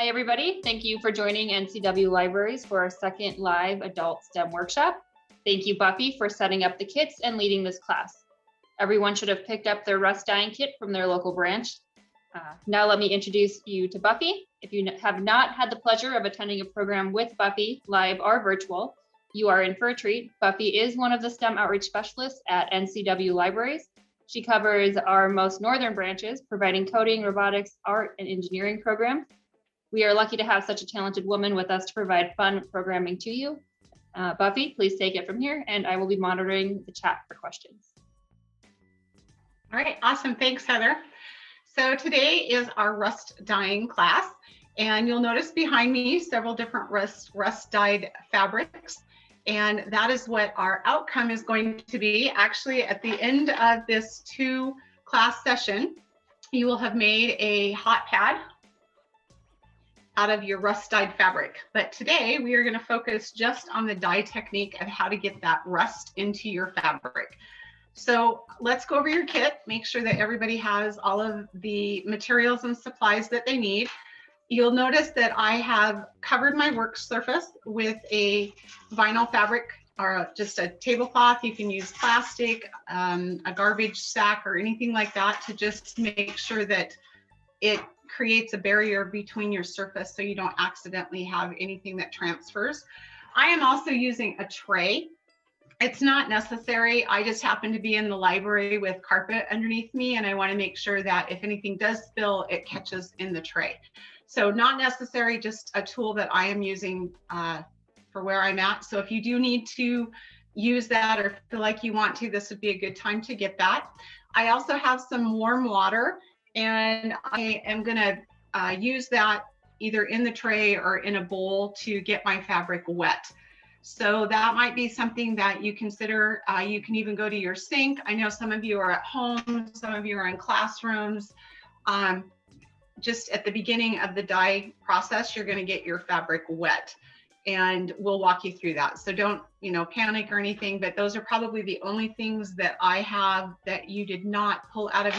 Hi, everybody. Thank you for joining NCW Libraries for our second live adult STEM workshop. Thank you, Buffy, for setting up the kits and leading this class. Everyone should have picked up their rust dyeing kit from their local branch. Now let me introduce you to Buffy. If you have not had the pleasure of attending a program with Buffy, live or virtual, you are in for a treat. Buffy is one of the STEM outreach specialists at NCW Libraries. She covers our most northern branches, providing coding, robotics, art, and engineering programs. We are lucky to have such a talented woman with us to provide fun programming to you. Buffy, please take it from here, and I will be monitoring the chat for questions. All right, awesome. Thanks, Heather. So today is our rust dyeing class, and you'll notice behind me several different rust dyed fabrics, and that is what our outcome is going to be. Actually, at the end of this 2-class session, you will have made a hot pad out of your rust dyed fabric. But today we are going to focus just on the dye technique of how to get that rust into your fabric. So let's go over your kit, make sure that everybody has all of the materials and supplies that they need. You'll notice that I have covered my work surface with a vinyl fabric or just a tablecloth. You can use plastic, a garbage sack, or anything like that to just make sure that it creates a barrier between your surface so you don't accidentally have anything that transfers. I am also using a tray. It's not necessary. I just happen to be in the library with carpet underneath me, and I want to make sure that if anything does spill, it catches in the tray. So not necessary, just a tool that I am using for where I'm at. So if you do need to use that or feel like you want to, this would be a good time to get that. I also have some warm water, and I am going to use that either in the tray or in a bowl to get my fabric wet. So that might be something that you consider. You can even go to your sink. I know some of you are at home, some of you are in classrooms. Just at the beginning of the dye process, you're going to get your fabric wet, and we'll walk you through that. So don't, panic or anything, but those are probably the only things that I have that you did not pull out of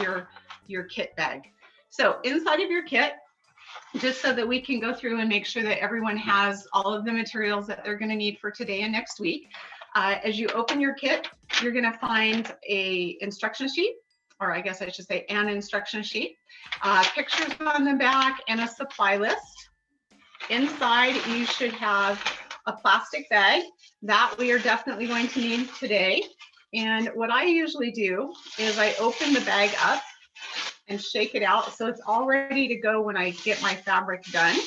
your kit bag. So inside of your kit, just so that we can go through and make sure that everyone has all of the materials that they're going to need for today and next week. As you open your kit, you're going to find a instruction sheet, or I guess I should say an instruction sheet, pictures on the back, and a supply list. Inside, you should have a plastic bag that we are definitely going to need today. And what I usually do is I open the bag up and shake it out so it's all ready to go when I get my fabric done.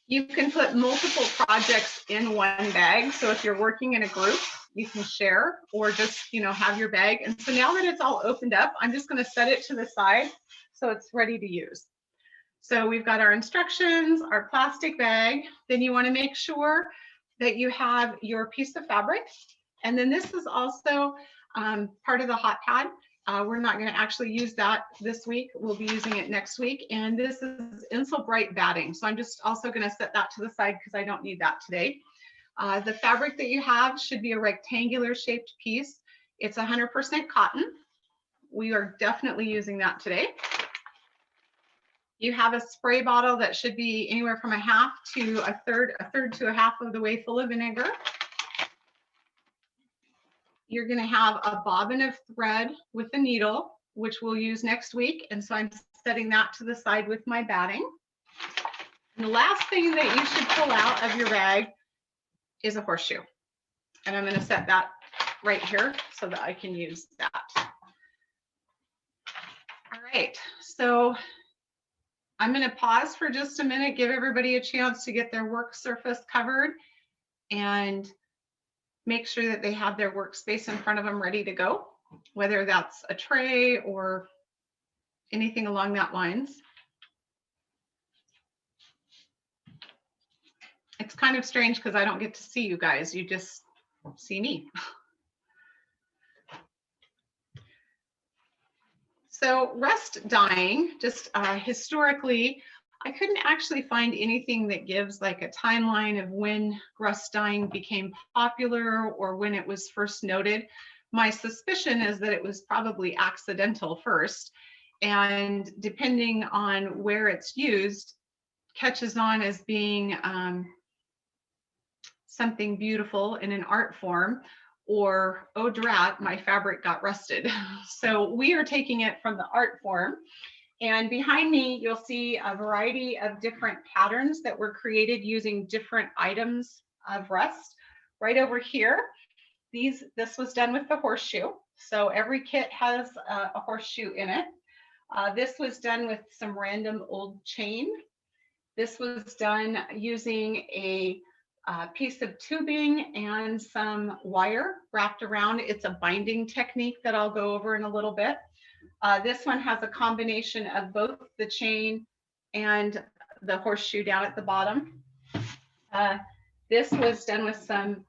You can put multiple projects in one bag. So if you're working in a group, you can share or just, have your bag. And so now that it's all opened up, I'm just going to set it to the side so it's ready to use. So we've got our instructions, our plastic bag. Then you want to make sure that you have your piece of fabric. And then this is also part of the hot pad. We're not going to actually use that this week. We'll be using it next week. And this is Insul Bright batting. So I'm just also going to set that to the side because I don't need that today. The fabric that you have should be a rectangular shaped piece. It's 100% cotton. We are definitely using that today. You have a spray bottle that should be anywhere from a half to a third to a half of the way full of vinegar. You're going to have a bobbin of thread with a needle, which we'll use next week. And so I'm setting that to the side with my batting. And the last thing that you should pull out of your bag is a horseshoe. And I'm going to set that right here so that I can use that. All right, so I'm going to pause for just a minute, give everybody a chance to get their work surface covered and make sure that they have their workspace in front of them ready to go, whether that's a tray or anything along that lines. It's kind of strange because I don't get to see you guys, you just see me. So rust dyeing, just historically, I couldn't actually find anything that gives like a timeline of when rust dyeing became popular or when it was first noted. My suspicion is that it was probably accidental first, and depending on where it's used, catches on as being something beautiful in an art form, or oh drat, my fabric got rusted. So we are taking it from the art form. And behind me, you'll see a variety of different patterns that were created using different items of rust. Right over here, this was done with the horseshoe. So every kit has a horseshoe in it. This was done with some random old chain. This was done using a piece of tubing and some wire wrapped around. It's a binding technique that I'll go over in a little bit. This one has a combination of both the chain and the horseshoe down at the bottom. This was done with some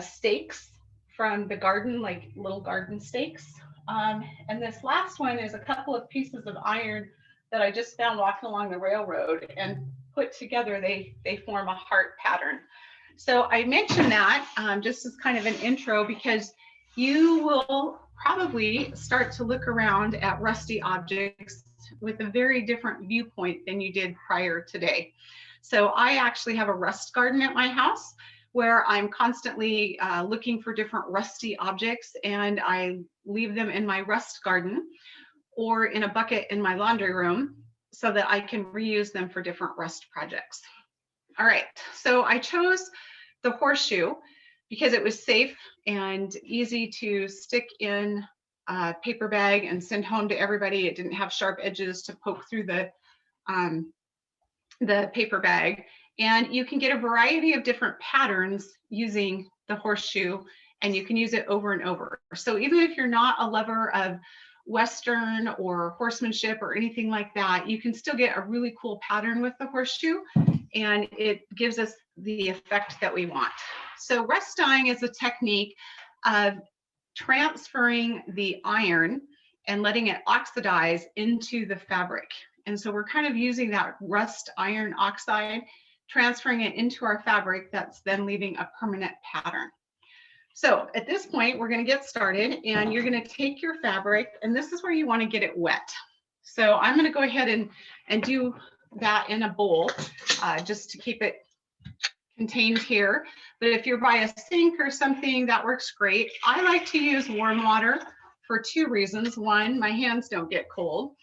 stakes from the garden, like little garden stakes. And this last one is a couple of pieces of iron that I just found walking along the railroad, and put together, they form a heart pattern. So I mentioned that just as kind of an intro, because you will probably start to look around at rusty objects with a very different viewpoint than you did prior today. So I actually have a rust garden at my house where I'm constantly looking for different rusty objects, and I leave them in my rust garden or in a bucket in my laundry room so that I can reuse them for different rust projects. All right, so I chose the horseshoe because it was safe and easy to stick in a paper bag and send home to everybody. It didn't have sharp edges to poke through the paper bag. And you can get a variety of different patterns using the horseshoe, and you can use it over and over. So even if you're not a lover of Western or horsemanship or anything like that, you can still get a really cool pattern with the horseshoe, and it gives us the effect that we want. So rust dyeing is a technique of transferring the iron and letting it oxidize into the fabric. And so we're kind of using that rust iron oxide, transferring it into our fabric, that's then leaving a permanent pattern. So at this point, we're going to get started, and you're going to take your fabric, and this is where you want to get it wet. So I'm going to go ahead and do that in a bowl just to keep it contained here. But if you're by a sink or something, that works great. I like to use warm water for two reasons. One, my hands don't get cold.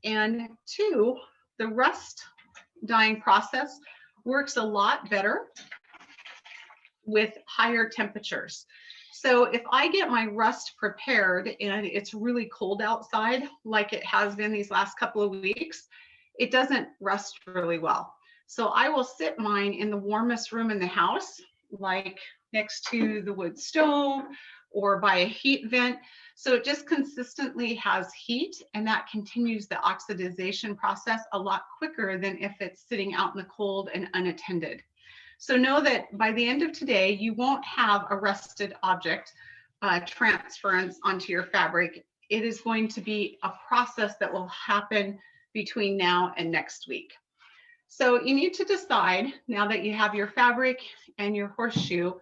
And two, the rust dyeing process works a lot better with higher temperatures. So if I get my rust prepared and it's really cold outside, like it has been these last couple of weeks, it doesn't rust really well. So I will sit mine in the warmest room in the house, like next to the wood stove or by a heat vent. So it just consistently has heat, and that continues the oxidization process a lot quicker than if it's sitting out in the cold and unattended. So know that by the end of today, you won't have a rusted object transference onto your fabric. It is going to be a process that will happen between now and next week. So you need to decide, now that you have your fabric and your horseshoe,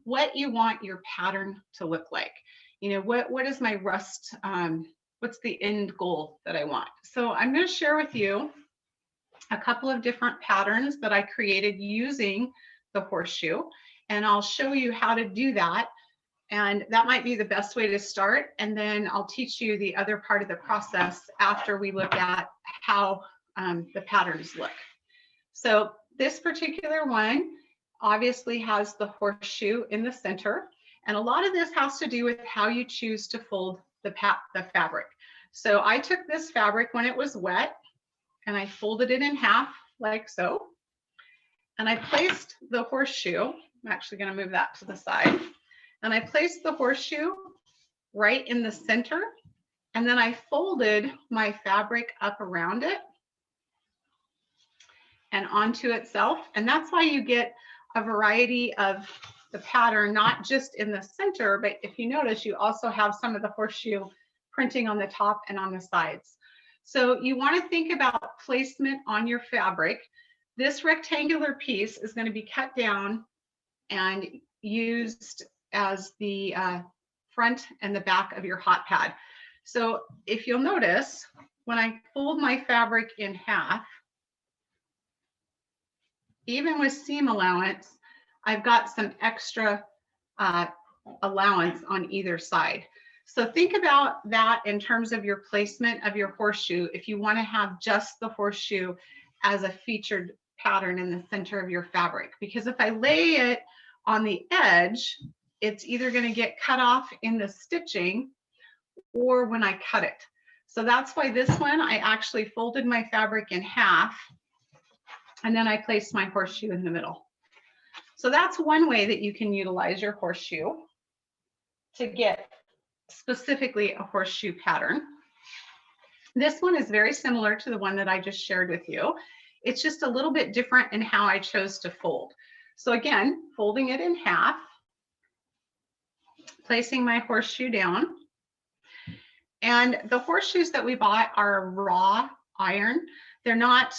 what you want your pattern to look like. You know, what is my rust, what's the end goal that I want? So I'm going to share with you a couple of different patterns that I created using the horseshoe, and I'll show you how to do that. And that might be the best way to start. And then I'll teach you the other part of the process after we look at how the patterns look. So this particular one obviously has the horseshoe in the center. And a lot of this has to do with how you choose to fold the fabric. So I took this fabric when it was wet, and I folded it in half like so. And I placed the horseshoe, I'm actually going to move that to the side. And I placed the horseshoe right in the center. And then I folded my fabric up around it and onto itself. And that's why you get a variety of the pattern, not just in the center, but if you notice, you also have some of the horseshoe printing on the top and on the sides. So you want to think about placement on your fabric. This rectangular piece is going to be cut down and used as the front and the back of your hot pad. So if you'll notice, when I fold my fabric in half, even with seam allowance, I've got some extra allowance on either side. So think about that in terms of your placement of your horseshoe. If you want to have just the horseshoe as a featured pattern in the center of your fabric, because if I lay it on the edge, it's either going to get cut off in the stitching or when I cut it. So that's why this one, I actually folded my fabric in half and then I placed my horseshoe in the middle. So that's one way that you can utilize your horseshoe to get specifically a horseshoe pattern. This one is very similar to the one that I just shared with you. It's just a little bit different in how I chose to fold. So again, folding it in half, placing my horseshoe down. And the horseshoes that we bought are raw iron. They're not,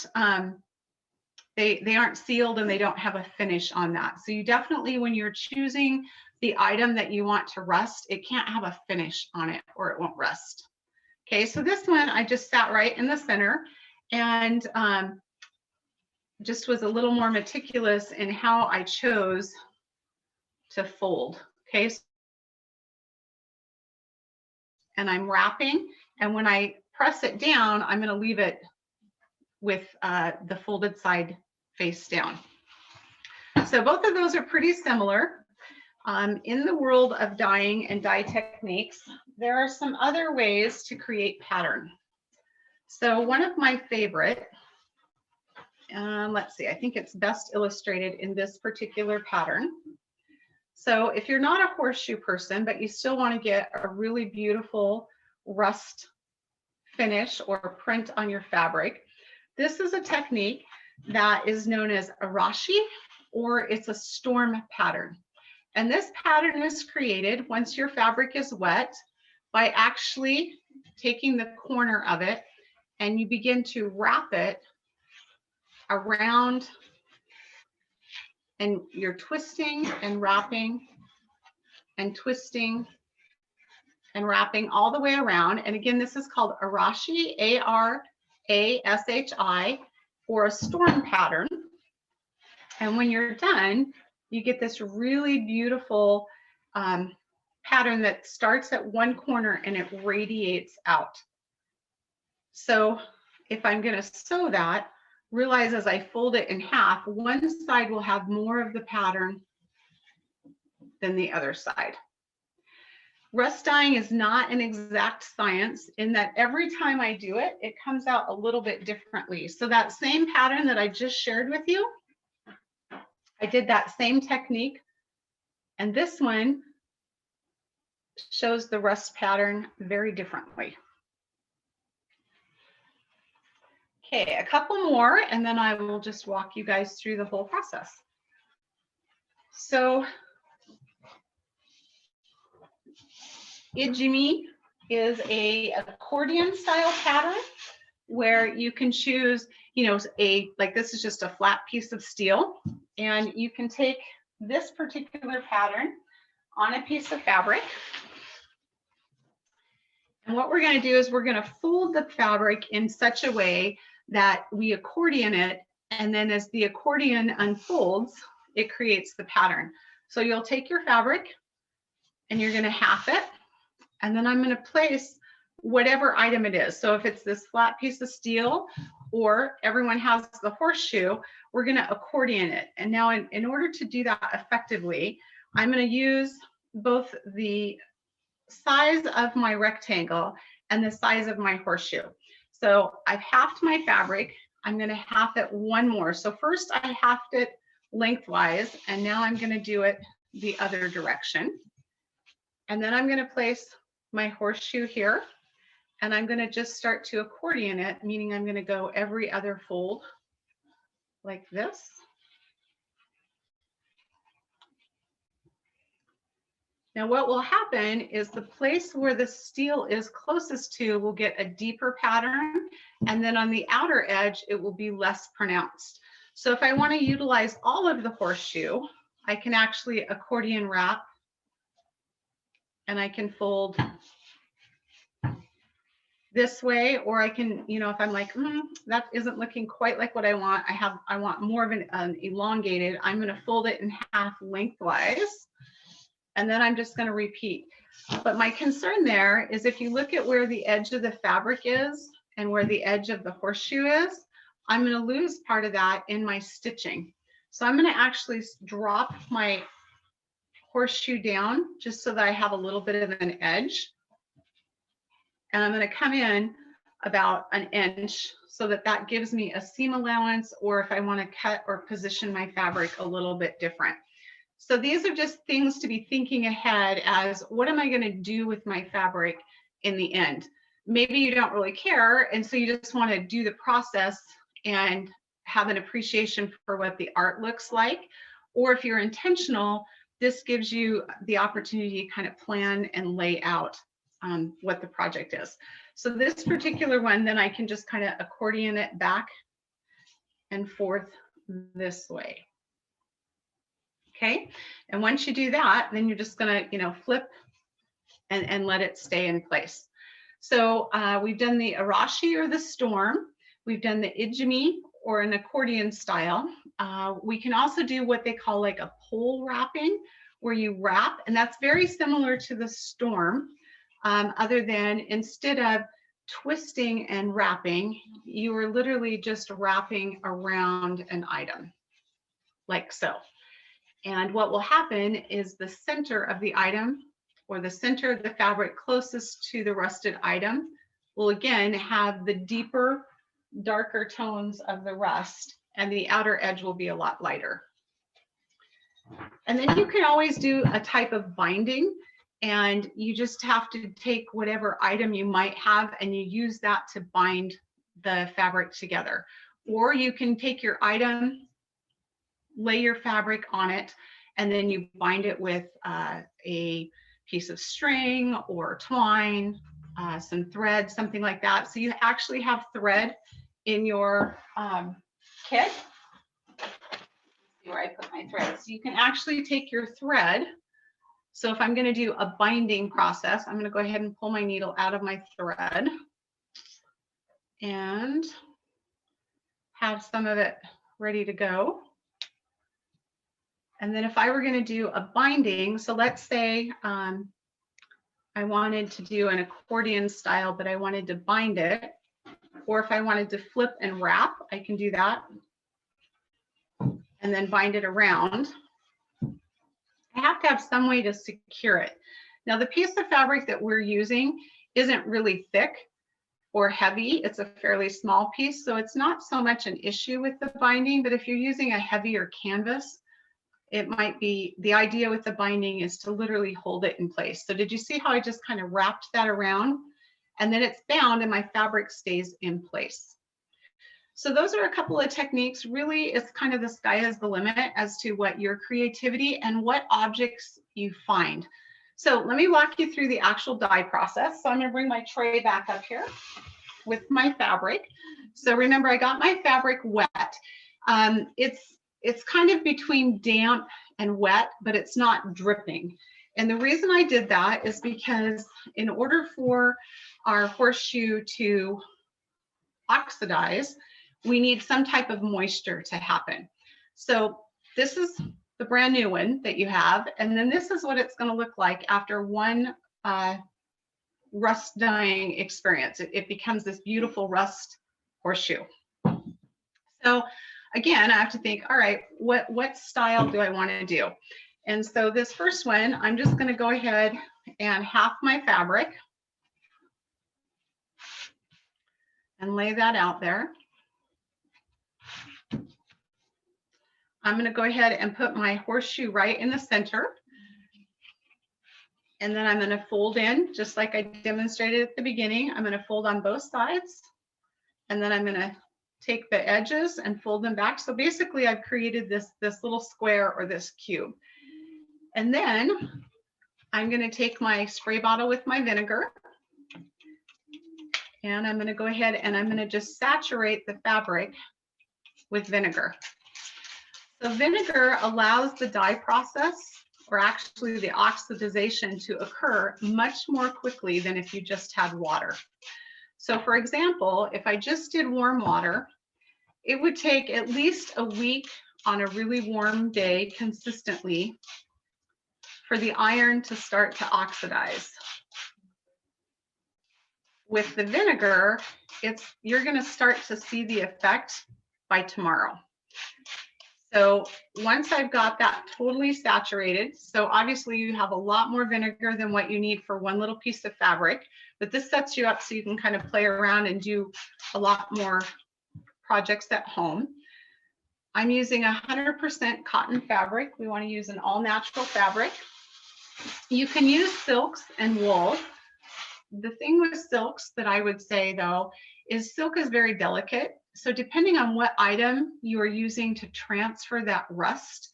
they aren't sealed and they don't have a finish on that. So you definitely, when you're choosing the item that you want to rust, it can't have a finish on it or it won't rust. Okay, so this one I just sat right in the center and just was a little more meticulous in how I chose to fold. Okay, and I'm wrapping, and when I press it down, I'm going to leave it with the folded side face down. So both of those are pretty similar. In the world of dyeing and dye techniques, there are some other ways to create pattern. So one of my favorite, let's see, I think it's best illustrated in this particular pattern. So if you're not a horseshoe person, but you still want to get a really beautiful rust finish or print on your fabric, this is a technique that is known as arashi, or it's a storm pattern. And this pattern is created once your fabric is wet by actually taking the corner of it and you begin to wrap it around, and you're twisting and wrapping and twisting and wrapping all the way around. And again, this is called arashi, A-R-A-S-H-I, or a storm pattern. And when you're done, you get this really beautiful pattern that starts at one corner and it radiates out. So if I'm going to sew that, realize as I fold it in half, one side will have more of the pattern than the other side. Rust dyeing is not an exact science in that every time I do it, it comes out a little bit differently. So that same pattern that I just shared with you, I did that same technique, and this one shows the rust pattern very differently. Okay, a couple more, and then I will just walk you guys through the whole process. So Ijimi is a accordion style pattern where you can choose, you know, like this is just a flat piece of steel, and you can take this particular pattern on a piece of fabric. And what we're going to do is we're going to fold the fabric in such a way that we accordion it, and then as the accordion unfolds, it creates the pattern. So you'll take your fabric and you're going to half it, and then I'm going to place whatever item it is. So if it's this flat piece of steel, or everyone has the horseshoe, we're going to accordion it. And now in order to do that effectively, I'm going to use both the size of my rectangle and the size of my horseshoe. So I've halved my fabric. I'm going to half it one more. So first I halved it lengthwise, and now I'm going to do it the other direction. And then I'm going to place my horseshoe here, and I'm going to just start to accordion it, meaning I'm going to go every other fold like this. Now what will happen is the place where the steel is closest to will get a deeper pattern, and then on the outer edge it will be less pronounced. So if I want to utilize all of the horseshoe, I can actually accordion wrap, and I can fold this way, or I can, you know, if I'm like, that isn't looking quite like what I want, I want more of an elongated, I'm going to fold it in half lengthwise, and then I'm just going to repeat. But my concern there is if you look at where the edge of the fabric is and where the edge of the horseshoe is, I'm going to lose part of that in my stitching. So I'm going to actually drop my horseshoe down just so that I have a little bit of an edge. And I'm going to come in about an inch so that that gives me a seam allowance, or if I want to cut or position my fabric a little bit different. So these are just things to be thinking ahead as, what am I going to do with my fabric in the end? Maybe you don't really care, and so you just want to do the process and have an appreciation for what the art looks like. Or if you're intentional, this gives you the opportunity to kind of plan and lay out what the project is. So this particular one, then I can just kind of accordion it back and forth this way. Okay, and once you do that, then you're just gonna, you know, flip and let it stay in place. So we've done the arashi or the storm. We've done the ijimi or an accordion style. We can also do what they call like a pole wrapping, where you wrap, and that's very similar to the storm, other than instead of twisting and wrapping, you are literally just wrapping around an item, like so. And what will happen is the center of the item, or the center of the fabric closest to the rusted item, will again have the deeper, darker tones of the rust, and the outer edge will be a lot lighter. And then you can always do a type of binding, and you just have to take whatever item you might have and you use that to bind the fabric together. Or you can take your item, lay your fabric on it, and then you bind it with a piece of string or twine, some thread, something like that. So you actually have thread in your kit. Let's see where I put my thread. So you can actually take your thread. So if I'm going to do a binding process, I'm going to go ahead and pull my needle out of my thread and have some of it ready to go. And then if I were going to do a binding, so let's say I wanted to do an accordion style, but I wanted to bind it, or if I wanted to flip and wrap, I can do that and then bind it around. I have to have some way to secure it. Now, the piece of fabric that we're using isn't really thick or heavy. It's a fairly small piece, so it's not so much an issue with the binding, but if you're using a heavier canvas, it might be, the idea with the binding is to literally hold it in place. So did you see how I just kind of wrapped that around? And then it's bound and my fabric stays in place. So those are a couple of techniques. Really, it's kind of the sky is the limit as to what your creativity and what objects you find. So let me walk you through the actual dye process. So I'm going to bring my tray back up here with my fabric. So remember, I got my fabric wet. It's kind of between damp and wet, but it's not dripping. And the reason I did that is because in order for our horseshoe to oxidize, we need some type of moisture to happen. So this is the brand new one that you have. And then this is what it's going to look like after one rust dyeing experience. It becomes this beautiful rust horseshoe. So again, I have to think, all right, what style do I want to do? And so this first one, I'm just going to go ahead and half my fabric and lay that out there. I'm going to go ahead and put my horseshoe right in the center. And then I'm going to fold in, just like I demonstrated at the beginning. I'm going to fold on both sides. And then I'm going to take the edges and fold them back. So basically I've created this little square or this cube. And then I'm going to take my spray bottle with my vinegar. And I'm going to go ahead and I'm going to just saturate the fabric with vinegar. So vinegar allows the dye process, or actually the oxidization, to occur much more quickly than if you just had water. So for example, if I just did warm water, it would take at least a week on a really warm day consistently for the iron to start to oxidize. With the vinegar, you're going to start to see the effect by tomorrow. So once I've got that totally saturated, so obviously you have a lot more vinegar than what you need for one little piece of fabric, but this sets you up so you can kind of play around and do a lot more projects at home. I'm using 100% cotton fabric. We want to use an all natural fabric. You can use silks and wool. The thing with silks that I would say though, is silk is very delicate. So depending on what item you are using to transfer that rust,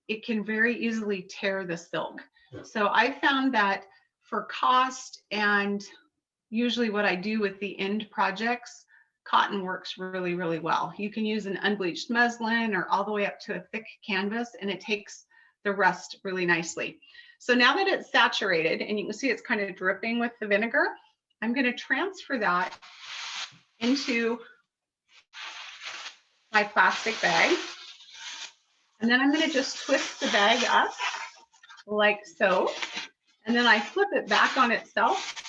it can very easily tear the silk. So I found that for cost and usually what I do with the end projects, cotton works really, really well. You can use an unbleached muslin or all the way up to a thick canvas, and it takes the rust really nicely. So now that it's saturated, and you can see it's kind of dripping with the vinegar, I'm going to transfer that into my plastic bag. And then I'm going to just twist the bag up like so. And then I flip it back on itself.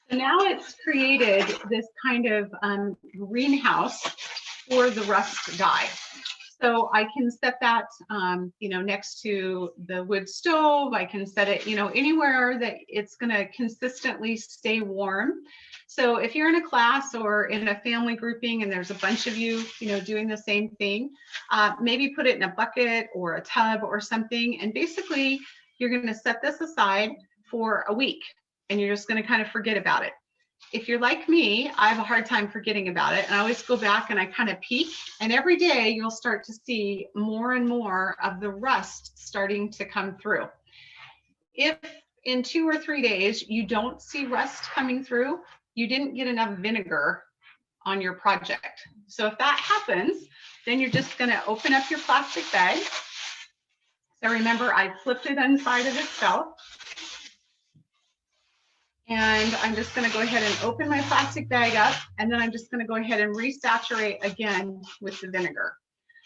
So now it's created this kind of greenhouse for the rust dye. So I can set that, next to the wood stove. I can set it, anywhere that it's going to consistently stay warm. So if you're in a class or in a family grouping and there's a bunch of you, doing the same thing, maybe put it in a bucket or a tub or something. And basically, you're going to set this aside for a week and you're just going to kind of forget about it. If you're like me, I have a hard time forgetting about it. And I always go back and I kind of peek, and every day you'll start to see more and more of the rust starting to come through. If in 2 or 3 days you don't see rust coming through, you didn't get enough vinegar on your project. So if that happens, then you're just going to open up your plastic bag. So remember, I flipped it inside of itself. And I'm just going to go ahead and open my plastic bag up, and then I'm just going to go ahead and resaturate again with the vinegar.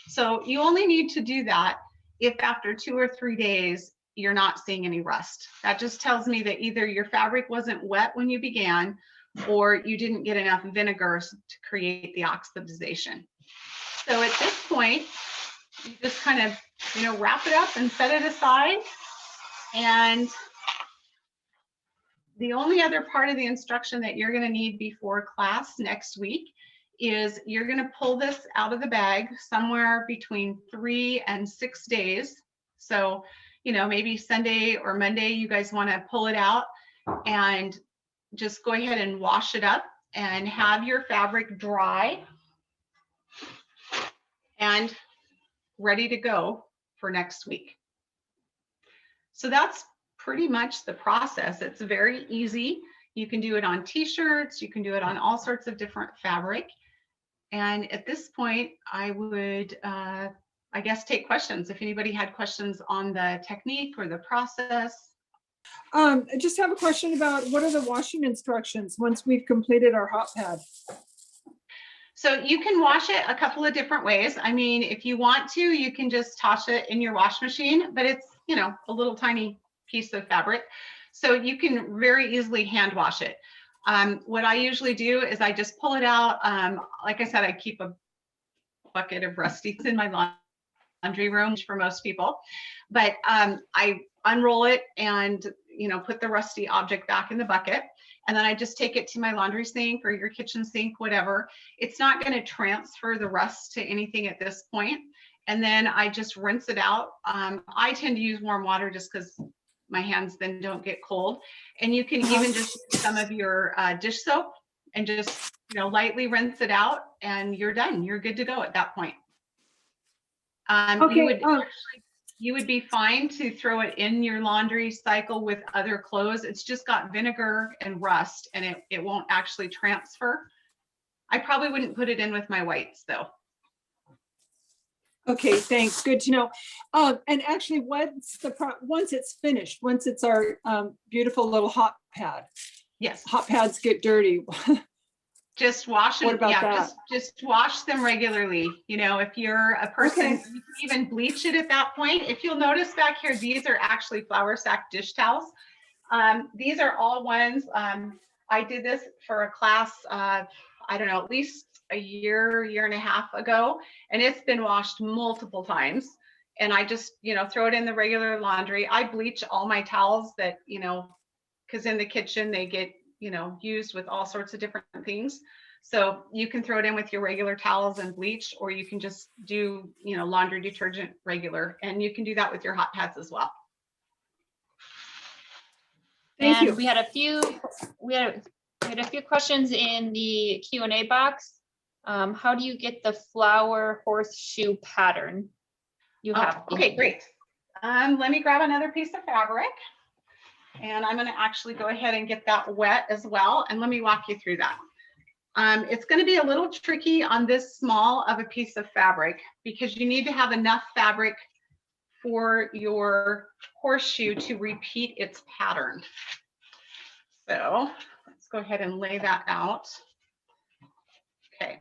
So you only need to do that if after 2 or 3 days you're not seeing any rust. That just tells me that either your fabric wasn't wet when you began, or you didn't get enough vinegar to create the oxidization. So at this point, you just kind of, wrap it up and set it aside. And the only other part of the instruction that you're going to need before class next week is you're going to pull this out of the bag somewhere between 3 and 6 days. So, maybe Sunday or Monday, you guys want to pull it out and just go ahead and wash it up and have your fabric dry and ready to go for next week. So that's pretty much the process. It's very easy. You can do it on t-shirts, you can do it on all sorts of different fabric. And at this point, I would, I guess, take questions. If anybody had questions on the technique or the process. I just have a question about what are the washing instructions once we've completed our hot pad? So you can wash it a couple of different ways. I mean, if you want to, you can just toss it in your wash machine, but it's, a little tiny piece of fabric. So you can very easily hand wash it. What I usually do is I just pull it out. Like I said, I keep a bucket of rusties in my laundry room for most people, but I unroll it and put the rusty object back in the bucket. And then I just take it to my laundry sink or your kitchen sink, whatever. It's not going to transfer the rust to anything at this point. And then I just rinse it out. I tend to use warm water just because my hands then don't get cold. And you can even just use some of your dish soap and just, lightly rinse it out, and you're done. You're good to go at that point. Okay. You would be fine to throw it in your laundry cycle with other clothes. It's just got vinegar and rust, and it won't actually transfer. I probably wouldn't put it in with my whites though. Okay, thanks. Good to know. And actually, once it's finished, once it's our beautiful little hot pad, Yes. hot pads get dirty. Just wash them. What about Yeah, that? just wash them regularly. You know, if you're a person, Okay. you can even bleach it at that point. If you'll notice back here, these are actually flour sack dish towels. These are all ones. I did this for a class, I don't know, at least a year and a half ago, and it's been washed multiple times. And I just, you know, throw it in the regular laundry. I bleach all my towels that, you know, because in the kitchen they get, you know, used with all sorts of different things. So you can throw it in with your regular towels and bleach, or you can just do, you know, laundry detergent regular, and you can do that with your hot pads as well. Thank you. And we had a few questions in the Q&A box. How do you get the flower horseshoe pattern? You have. Okay, great. Let me grab another piece of fabric, and I'm going to actually go ahead and get that wet as well. And let me walk you through that. It's going to be a little tricky on this small of a piece of fabric because you need to have enough fabric for your horseshoe to repeat its pattern. So let's go ahead and lay that out. Okay,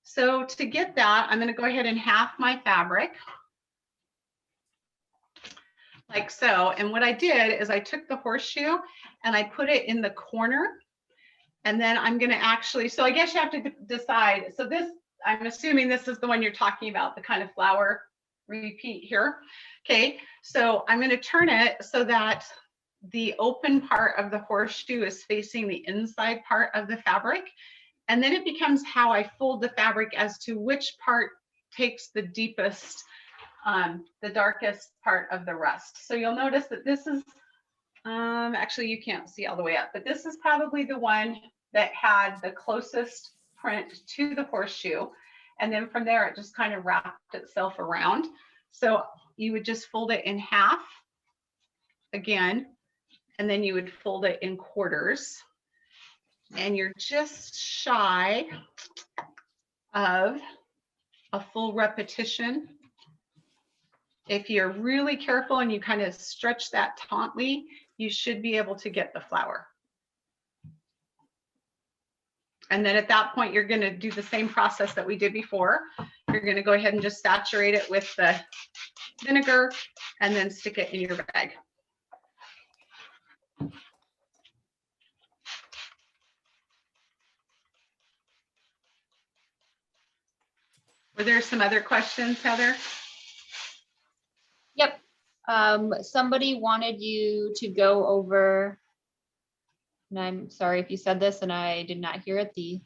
so to get that, I'm going to go ahead and half my fabric like so. And what I did is I took the horseshoe and I put it in the corner. And then I'm going to actually, so I guess you have to decide. So this, I'm assuming this is the one you're talking about, the kind of flower repeat here. Okay, so I'm going to turn it so that the open part of the horseshoe is facing the inside part of the fabric. And then it becomes how I fold the fabric as to which part takes the deepest, the darkest part of the rust. So you'll notice that this is, actually you can't see all the way up, but this is probably the one that had the closest print to the horseshoe. And then from there, it just kind of wrapped itself around. So you would just fold it in half again, and then you would fold it in quarters. And you're just shy of a full repetition. If you're really careful and you kind of stretch that tautly, you should be able to get the flower. And then at that point, you're going to do the same process that we did before. You're going to go ahead and just saturate it with the vinegar and then stick it in your bag. Were there some other questions, Heather? Yep. Somebody wanted you to go over, and I'm sorry if you said this and I did not hear it, the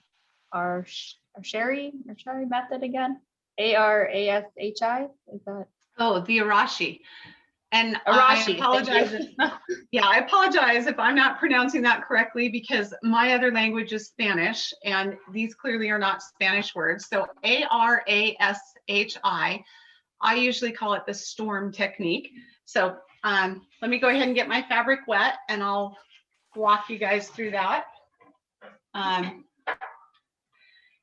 Arashari method again. ARASHI, is that? Oh, the Arashi. And Arashi, I apologize. Yeah, I apologize if I'm not pronouncing that correctly because my other language is Spanish and these clearly are not Spanish words. So ARASHI, I usually call it the storm technique. So let me go ahead and get my fabric wet and I'll walk you guys through that.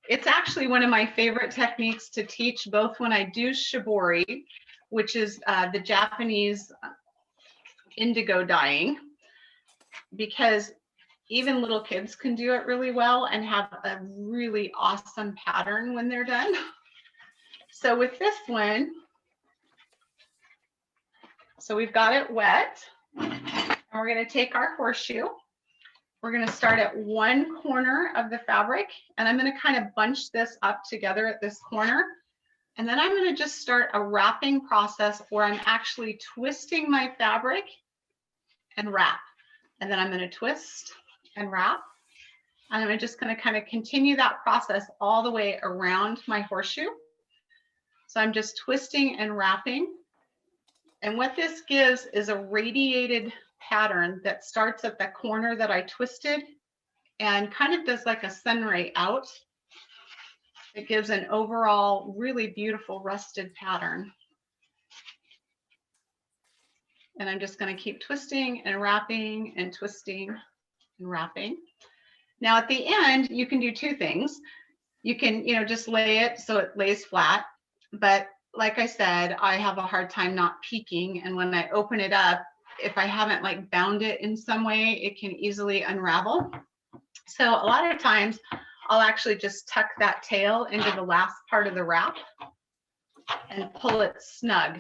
It's actually one of my favorite techniques to teach, both when I do shibori, which is the Japanese indigo dyeing, because even little kids can do it really well and have a really awesome pattern when they're done. So with this one, so we've got it wet, and we're going to take our horseshoe. We're going to start at one corner of the fabric, and I'm going to kind of bunch this up together at this corner. And then I'm going to just start a wrapping process where I'm actually twisting my fabric and wrap. And then I'm going to twist and wrap. And I'm just going to kind of continue that process all the way around my horseshoe. So I'm just twisting and wrapping. And what this gives is a radiated pattern that starts at the corner that I twisted and kind of does like a sun ray out. It gives an overall really beautiful rusted pattern. And I'm just going to keep twisting and wrapping and twisting and wrapping. Now at the end, you can do two things. You can, just lay it so it lays flat. But like I said, I have a hard time not peeking. And when I open it up, if I haven't like bound it in some way, it can easily unravel. So a lot of times I'll actually just tuck that tail into the last part of the wrap and pull it snug.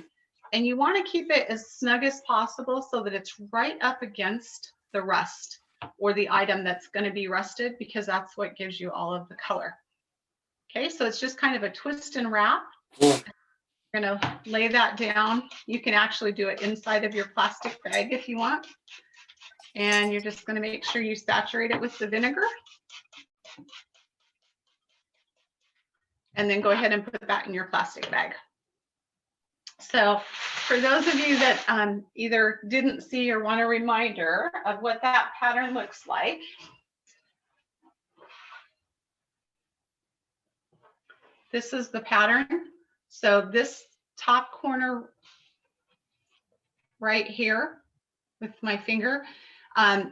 And you want to keep it as snug as possible so that it's right up against the rust or the item that's going to be rusted, because that's what gives you all of the color. Okay, so it's just kind of a twist and wrap. You're going to lay that down. You can actually do it inside of your plastic bag if you want. And you're just going to make sure you saturate it with the vinegar. And then go ahead and put that in your plastic bag. So for those of you that either didn't see or want a reminder of what that pattern looks like, this is the pattern. So this top corner right here with my finger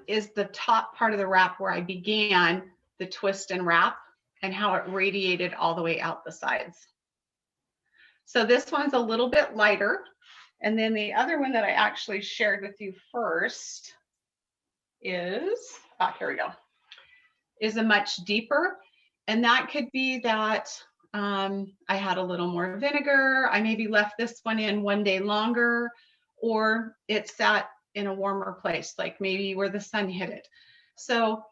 is the top part of the wrap where I began the twist and wrap and how it radiated all the way out the sides. So this one's a little bit lighter. And then the other one that I actually shared with you first is, here we go, is a much deeper. And that could be that I had a little more vinegar. I maybe left this one in one day longer, or it sat in a warmer place, like maybe where the sun hit it. So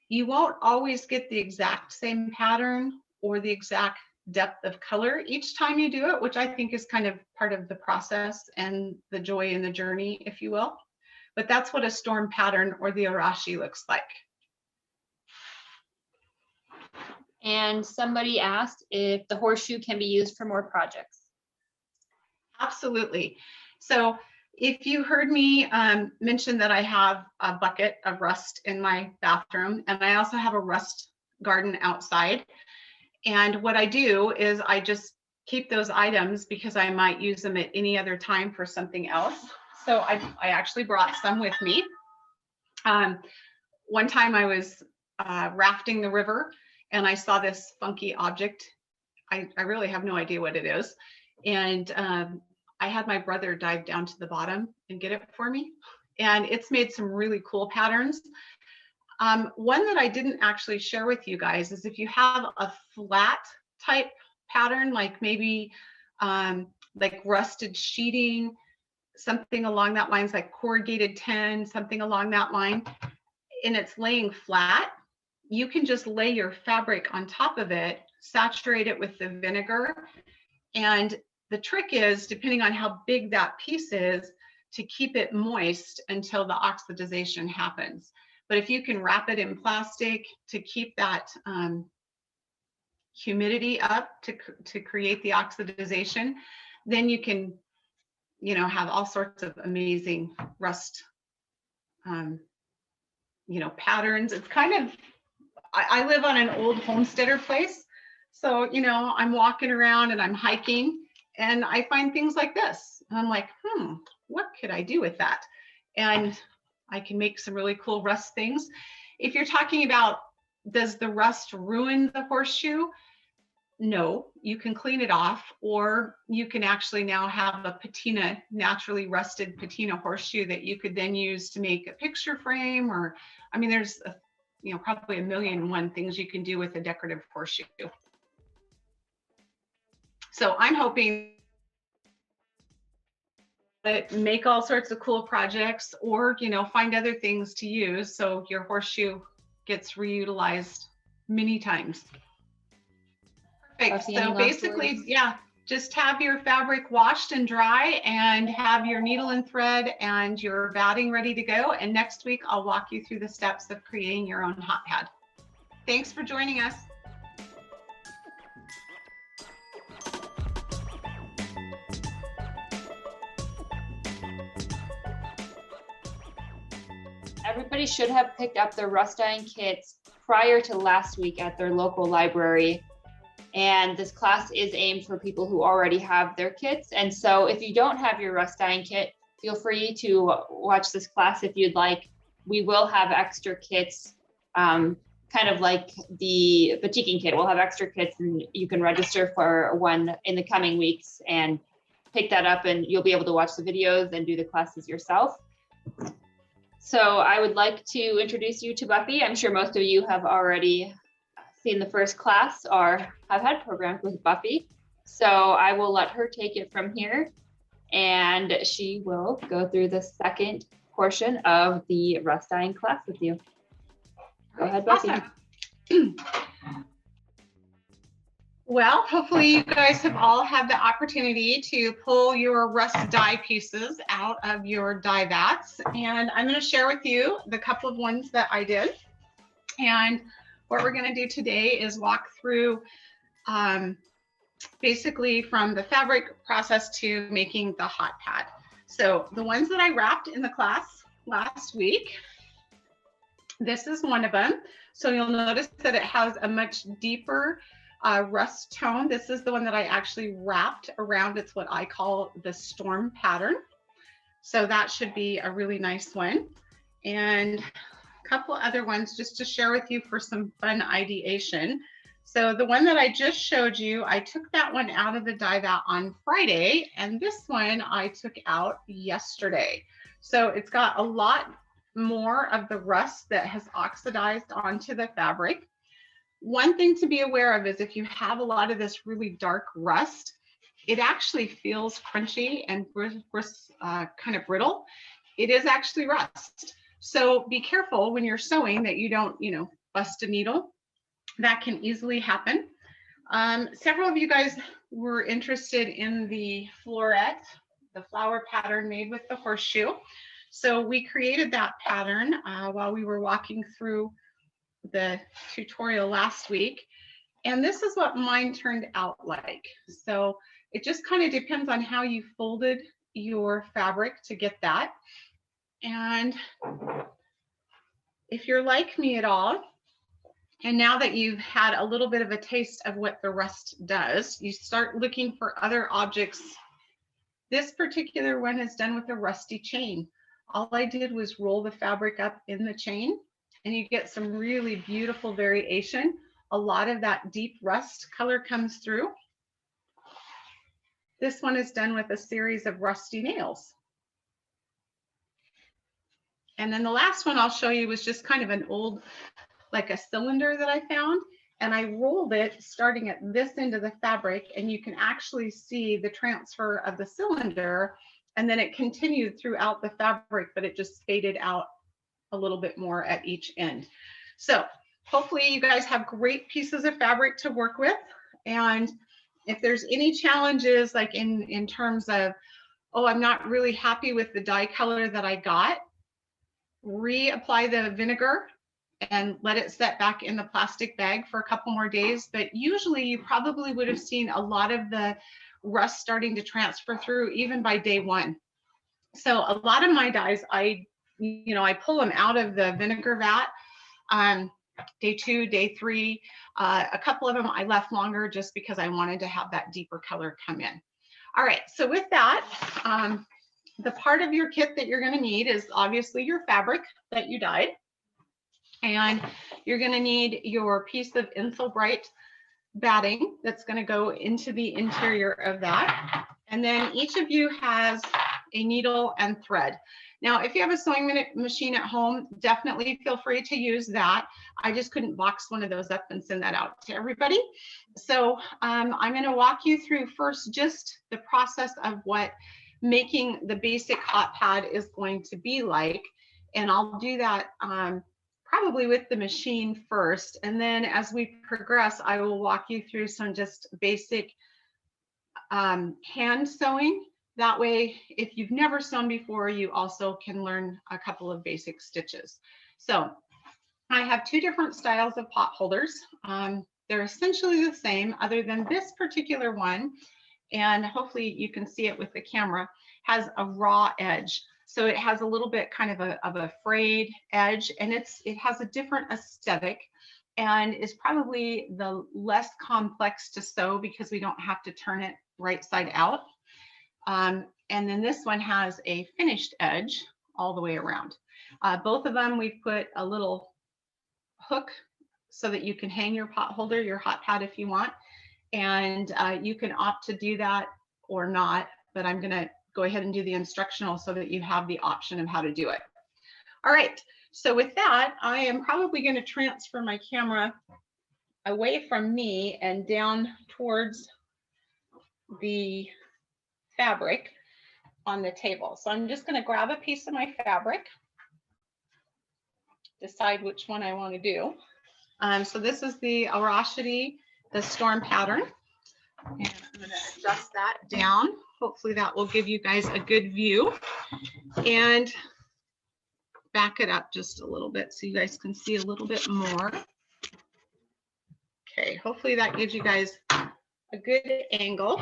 you won't always get the exact same pattern or the exact depth of color each time you do it, which I think is kind of part of the process and the joy in the journey, if you will. But that's what a storm pattern or the arashi looks like. And somebody asked if the horseshoe can be used for more projects. Absolutely. So if you heard me mention that I have a bucket of rust in my bathroom, and I also have a rust garden outside. And what I do is I just keep those items because I might use them at any other time for something else. So I actually brought some with me. One time I was rafting the river and I saw this funky object. I really have no idea what it is. And I had my brother dive down to the bottom and get it for me. And it's made some really cool patterns. One that I didn't actually share with you guys is if you have a flat type pattern, like maybe like rusted sheeting, something along that lines, like corrugated tin, something along that line, and it's laying flat, you can just lay your fabric on top of it, saturate it with the vinegar. And the trick is, depending on how big that piece is, to keep it moist until the oxidization happens. But if you can wrap it in plastic to keep that humidity up to create the oxidization, then you can, you know, have all sorts of amazing rust, you know, patterns. It's kind of, I live on an old homesteader place. So, you know, I'm walking around and I'm hiking and I find things like this. And I'm like, what could I do with that? And I can make some really cool rust things. If you're talking about, does the rust ruin the horseshoe? No, you can clean it off, or you can actually now have a patina, naturally rusted patina horseshoe that you could then use to make a picture frame, or, I mean, there's, you know, probably a million and one things you can do with a decorative horseshoe. So I'm hoping that make all sorts of cool projects, or, you know, find other things to use so your horseshoe gets reutilized many times. Perfect. So basically, yeah, just have your fabric washed and dry and have your needle and thread and your batting ready to go. And next week, I'll walk you through the steps of creating your own hot pad. Thanks for joining us. Everybody should have picked up their rust dyeing kits prior to last week at their local library. And this class is aimed for people who already have their kits. And so if you don't have your rust dyeing kit, feel free to watch this class if you'd like. We will have extra kits, kind of like the batiking kit. We'll have extra kits and you can register for one in the coming weeks and pick that up, and you'll be able to watch the videos and do the classes yourself. So I would like to introduce you to Buffy. I'm sure most of you have already seen the first class or have had programs with Buffy. So I will let her take it from here, and she will go through the second portion of the rust dyeing class with you. Go ahead, Buffy. Awesome. Well, hopefully you guys have all had the opportunity to pull your rust dye pieces out of your dye vats. And I'm going to share with you the couple of ones that I did. And what we're going to do today is walk through basically from the fabric process to making the hot pad. So the ones that I wrapped in the class last week, this is one of them. So you'll notice that it has a much deeper rust tone. This is the one that I actually wrapped around. It's what I call the storm pattern. So that should be a really nice one. And a couple other ones just to share with you for some fun ideation. So the one that I just showed you, I took that one out of the dye vat on Friday, and this one I took out yesterday. So it's got a lot more of the rust that has oxidized onto the fabric. One thing to be aware of is if you have a lot of this really dark rust, it actually feels crunchy and kind of brittle. It is actually rust. So be careful when you're sewing that you don't, bust a needle. That can easily happen. Several of you guys were interested in the floret, the flower pattern made with the horseshoe. So we created that pattern while we were walking through the tutorial last week. And this is what mine turned out like. So it just kind of depends on how you folded your fabric to get that. And if you're like me at all, and now that you've had a little bit of a taste of what the rust does, you start looking for other objects. This particular one is done with a rusty chain. All I did was roll the fabric up in the chain, and you get some really beautiful variation. A lot of that deep rust color comes through. This one is done with a series of rusty nails. And then the last one I'll show you was just kind of an old, like a cylinder that I found, and I rolled it starting at this end of the fabric, and you can actually see the transfer of the cylinder, and then it continued throughout the fabric, but it just faded out a little bit more at each end. So hopefully you guys have great pieces of fabric to work with. And if there's any challenges, like in terms of, oh, I'm not really happy with the dye color that I got, reapply the vinegar and let it set back in the plastic bag for a couple more days. But usually you probably would have seen a lot of the rust starting to transfer through even by day one. So a lot of my dyes, I pull them out of the vinegar vat day 2, day 3. A couple of them I left longer just because I wanted to have that deeper color come in. All right, so with that, the part of your kit that you're going to need is obviously your fabric that you dyed. And you're going to need your piece of Insul Bright batting that's going to go into the interior of that. And then each of you has a needle and thread. Now, if you have a sewing machine at home, definitely feel free to use that. I just couldn't box one of those up and send that out to everybody. So I'm going to walk you through first just the process of what making the basic hot pad is going to be like. And I'll do that probably with the machine first. And then as we progress, I will walk you through some just basic hand sewing. That way, if you've never sewn before, you also can learn a couple of basic stitches. So I have 2 different styles of pot holders. They're essentially the same, other than this particular one, and hopefully you can see it with the camera, has a raw edge. So it has a little bit kind of a frayed edge, and it has a different aesthetic and is probably the less complex to sew because we don't have to turn it right side out. And then this one has a finished edge all the way around. Both of them, we've put a little hook so that you can hang your pot holder, your hot pad if you want. And you can opt to do that or not, but I'm gonna go ahead and do the instructional so that you have the option of how to do it. All right, so with that, I am probably going to transfer my camera away from me and down towards the fabric on the table. So I'm just going to grab a piece of my fabric, decide which one I want to do. So this is the Arashidi, the storm pattern. And I'm going to adjust that down. Hopefully that will give you guys a good view. And back it up just a little bit so you guys can see a little bit more. Okay, hopefully that gives you guys a good angle.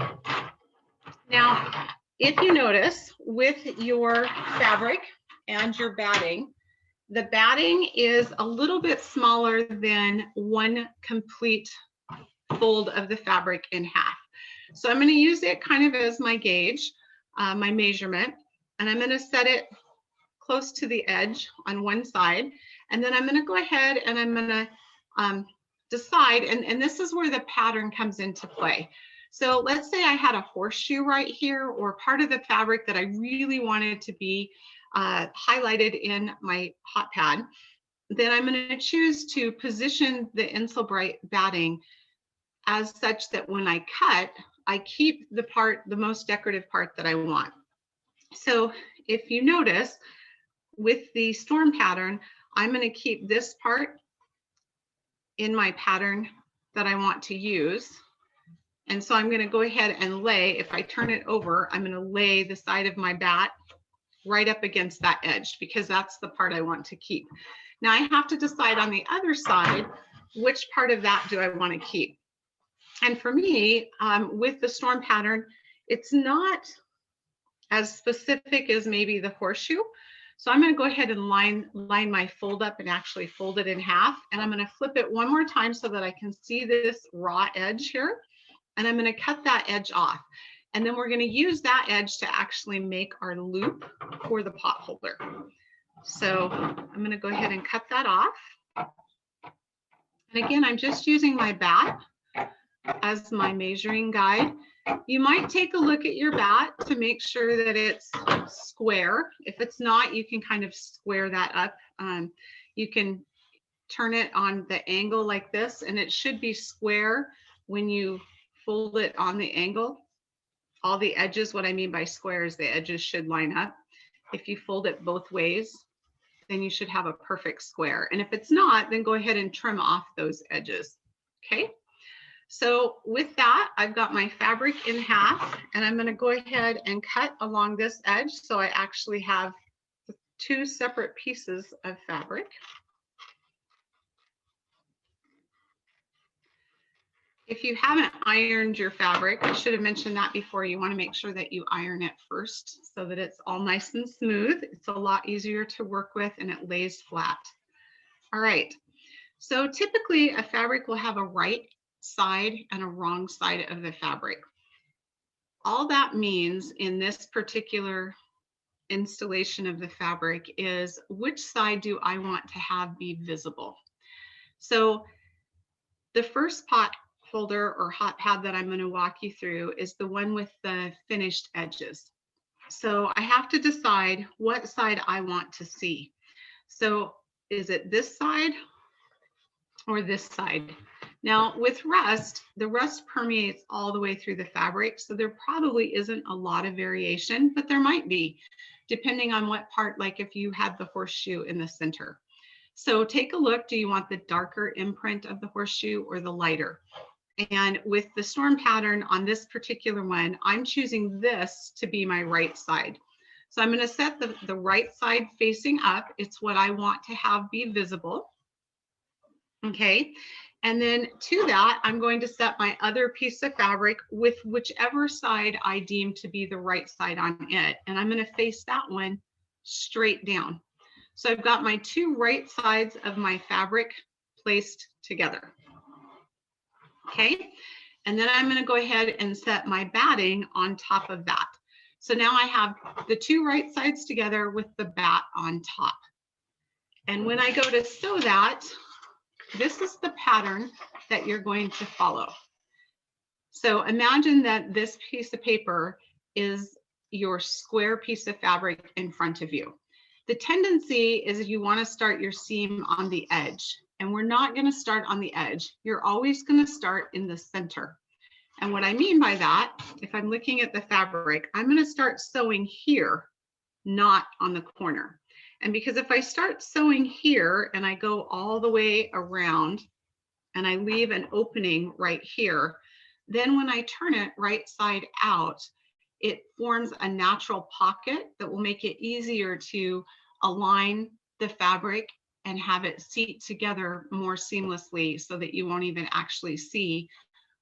Now, if you notice with your fabric and your batting, the batting is a little bit smaller than one complete fold of the fabric in half. So I'm going to use it kind of as my gauge, my measurement, and I'm going to set it close to the edge on one side. And then I'm going to go ahead and I'm going to decide, and this is where the pattern comes into play. So let's say I had a horseshoe right here, or part of the fabric that I really wanted to be highlighted in my hot pad. Then I'm going to choose to position the Insulbright batting as such that when I cut, I keep the part, the most decorative part that I want. So if you notice with the storm pattern, I'm going to keep this part in my pattern that I want to use. And so I'm going to go ahead and lay, if I turn it over, I'm going to lay the side of my bat right up against that edge because that's the part I want to keep. Now I have to decide on the other side, which part of that do I want to keep? And for me, with the storm pattern, it's not as specific as maybe the horseshoe. So I'm going to go ahead and line my fold up and actually fold it in half. And I'm going to flip it one more time so that I can see this raw edge here. And I'm going to cut that edge off. And then we're going to use that edge to actually make our loop for the pot holder. So I'm going to go ahead and cut that off. And again, I'm just using my bat as my measuring guide. You might take a look at your bat to make sure that it's square. If it's not, you can kind of square that up. You can turn it on the angle like this, and it should be square when you fold it on the angle. All the edges, what I mean by square is the edges should line up. If you fold it both ways, then you should have a perfect square. And if it's not, then go ahead and trim off those edges. Okay. So with that, I've got my fabric in half, and I'm going to go ahead and cut along this edge. So I actually have two separate pieces of fabric. If you haven't ironed your fabric, I should have mentioned that before, you want to make sure that you iron it first so that it's all nice and smooth. It's a lot easier to work with and it lays flat. All right. So typically a fabric will have a right side and a wrong side of the fabric. All that means in this particular installation of the fabric is which side do I want to have be visible. So the first pot holder or hot pad that I'm going to walk you through is the one with the finished edges. So I have to decide what side I want to see. So is it this side or this side? Now with rust, the rust permeates all the way through the fabric, so there probably isn't a lot of variation, but there might be, depending on what part, like if you had the horseshoe in the center. So take a look, do you want the darker imprint of the horseshoe or the lighter? And with the storm pattern on this particular one, I'm choosing this to be my right side. So I'm going to set the right side facing up. It's what I want to have be visible. Okay. And then to that, I'm going to set my other piece of fabric with whichever side I deem to be the right side on it. And I'm going to face that one straight down. So I've got my two right sides of my fabric placed together. Okay. And then I'm going to go ahead and set my batting on top of that. So now I have the two right sides together with the bat on top. And when I go to sew that, this is the pattern that you're going to follow. So imagine that this piece of paper is your square piece of fabric in front of you. The tendency is you want to start your seam on the edge, and we're not going to start on the edge. You're always going to start in the center. And what I mean by that, if I'm looking at the fabric, I'm going to start sewing here, not on the corner. And because if I start sewing here and I go all the way around and I leave an opening right here, then when I turn it right side out, it forms a natural pocket that will make it easier to align the fabric and have it seat together more seamlessly so that you won't even actually see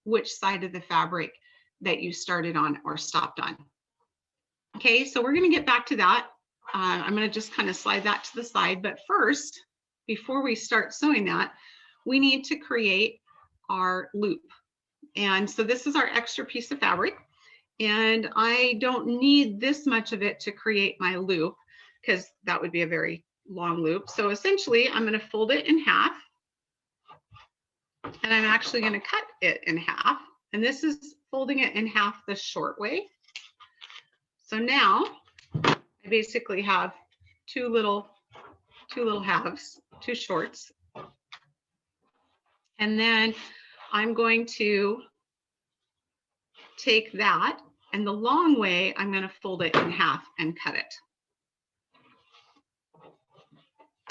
which side of the fabric that you started on or stopped on. Okay, so we're going to get back to that. I'm going to just kind of slide that to the side. But first, before we start sewing that, we need to create our loop. And so this is our extra piece of fabric. And I don't need this much of it to create my loop because that would be a very long loop. So essentially, I'm going to fold it in half. And I'm actually going to cut it in half. And this is folding it in half the short way. So now I basically have two little halves, two shorts. And then I'm going to take that, and the long way, I'm going to fold it in half and cut it.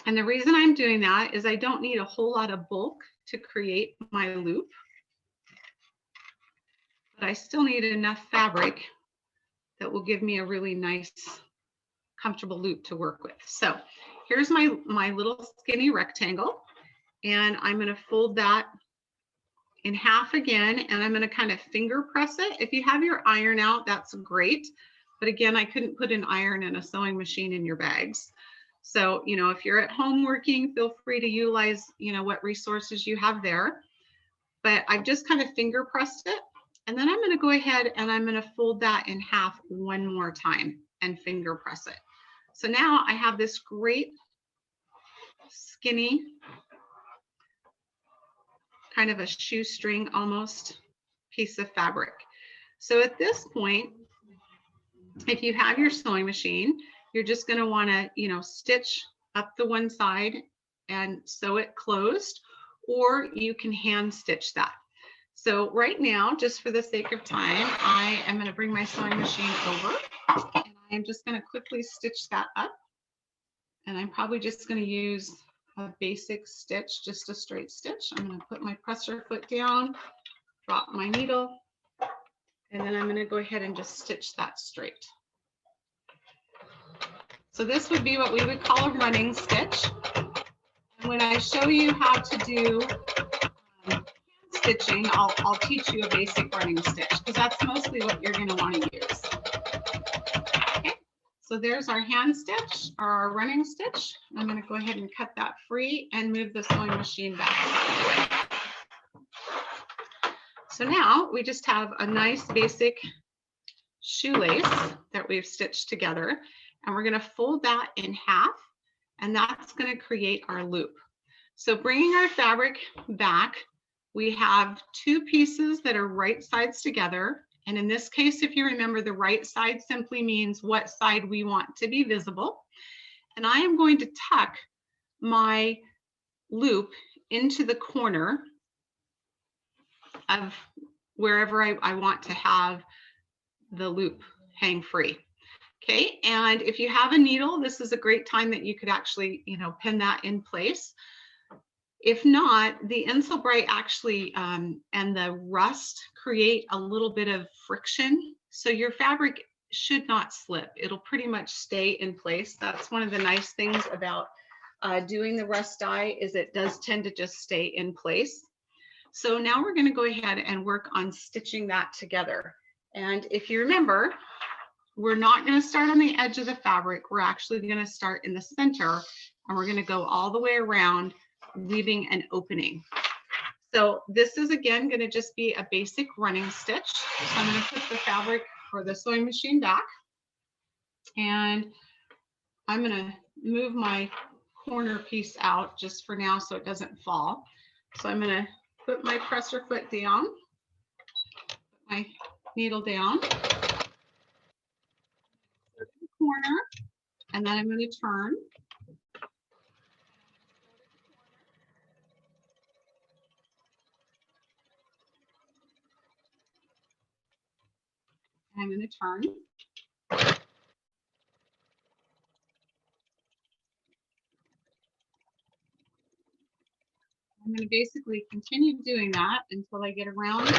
And the reason I'm doing that is I don't need a whole lot of bulk to create my loop, but I still need enough fabric that will give me a really nice, comfortable loop to work with. So here's my little skinny rectangle, and I'm going to fold that in half again, and I'm going to kind of finger press it. If you have your iron out, that's great. But again, I couldn't put an iron and a sewing machine in your bags. So, you know, if you're at home working, feel free to utilize, you know, what resources you have there. But I've just kind of finger pressed it. And then I'm going to go ahead and I'm going to fold that in half one more time and finger press it. So now I have this great skinny, kind of a shoestring almost piece of fabric. So at this point, if you have your sewing machine, you're just going to want to, you know, stitch up the one side and sew it closed, or you can hand stitch that. So right now, just for the sake of time, I am going to bring my sewing machine over, and I'm just going to quickly stitch that up. And I'm probably just going to use a basic stitch, just a straight stitch. I'm going to put my presser foot down, drop my needle, and then I'm going to go ahead and just stitch that straight. So this would be what we would call a running stitch. And when I show you how to do stitching, I'll teach you a basic running stitch because that's mostly what you're going to want to use. Okay, so there's our hand stitch or our running stitch. I'm going to go ahead and cut that free and move the sewing machine back out of the way. So now we just have a nice basic shoelace that we've stitched together, and we're going to fold that in half, and that's going to create our loop. So bringing our fabric back, we have two pieces that are right sides together. And in this case, if you remember, the right side simply means what side we want to be visible. And I am going to tuck my loop into the corner of wherever I want to have the loop hang free. Okay, and if you have a needle, this is a great time that you could actually, you know, pin that in place. If not, the Insulbright actually and the rust create a little bit of friction, so your fabric should not slip. It'll pretty much stay in place. That's one of the nice things about doing the rust dye, is it does tend to just stay in place. So now we're going to go ahead and work on stitching that together. And if you remember, we're not going to start on the edge of the fabric. We're actually going to start in the center, and we're going to go all the way around, leaving an opening. So this is again going to just be a basic running stitch. So I'm going to put the fabric or the sewing machine back, and I'm going to move my corner piece out just for now so it doesn't fall. So I'm going to put my presser foot down, put my needle down, corner, and then I'm going to turn. And I'm going to turn. I'm going to basically continue doing that until I get around.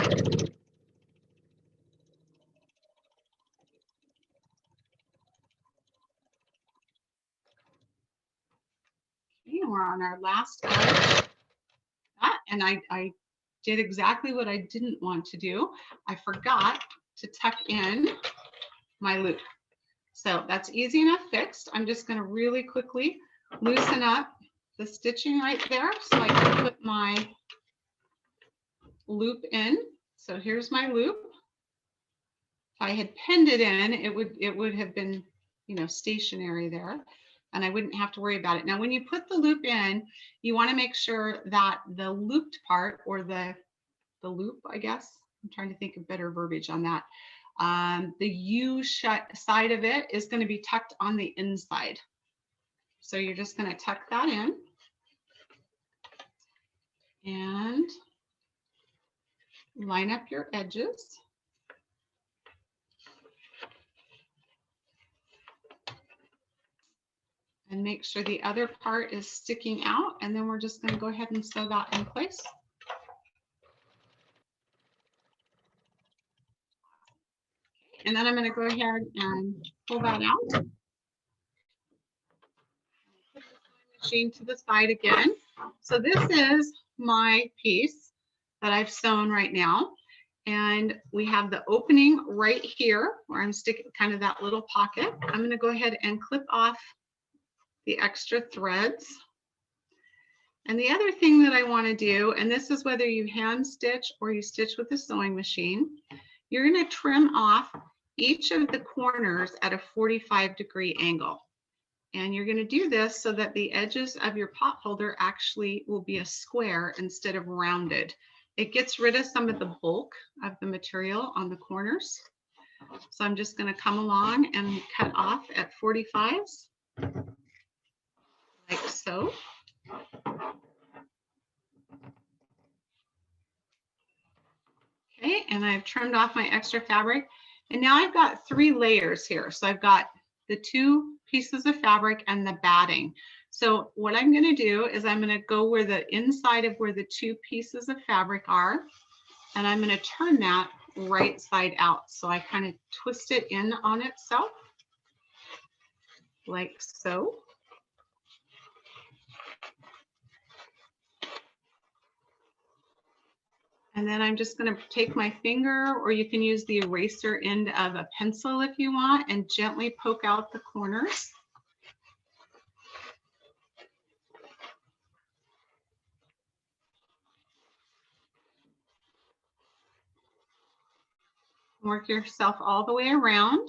Okay, and we're on our last edge. And I did exactly what I didn't want to do. I forgot to tuck in my loop. So that's easy enough fixed. I'm just going to really quickly loosen up the stitching right there so I can put my loop in. So here's my loop. If I had pinned it in, it would have been, you know, stationary there, and I wouldn't have to worry about it. Now, when you put the loop in, you want to make sure that the looped part, or the loop, I guess, I'm trying to think of better verbiage on that. The U-shut side of it is going to be tucked on the inside. So you're just going to tuck that in. And line up your edges. And make sure the other part is sticking out. And then we're just going to go ahead and sew that in place. And then I'm going to go ahead and pull that out. Put the machine to the side again. So this is my piece that I've sewn right now. And we have the opening right here where I'm sticking kind of that little pocket. I'm going to go ahead and clip off the extra threads. And the other thing that I want to do, and this is whether you hand stitch or you stitch with a sewing machine, you're going to trim off each of the corners at a 45-degree angle. And you're going to do this so that the edges of your pot holder actually will be a square instead of rounded. It gets rid of some of the bulk of the material on the corners. So I'm just going to come along and cut off at 45s, like so. Okay, and I've trimmed off my extra fabric. And now I've got 3 layers here. So I've got the 2 pieces of fabric and the batting. So what I'm going to do is I'm going to go where the inside of where the 2 pieces of fabric are, and I'm going to turn that right side out. So I kind of twist it in on itself, like so. And then I'm just going to take my finger, or you can use the eraser end of a pencil if you want, and gently poke out the corners. Work yourself all the way around.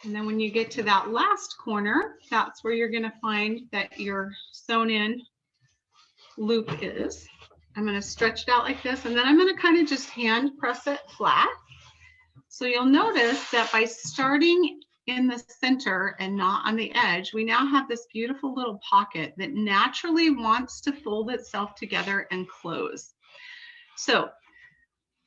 And then when you get to that last corner, that's where you're going to find that your sewn in loop is. I'm going to stretch it out like this, and then I'm going to kind of just hand press it flat. So you'll notice that by starting in the center and not on the edge, we now have this beautiful little pocket that naturally wants to fold itself together and close. So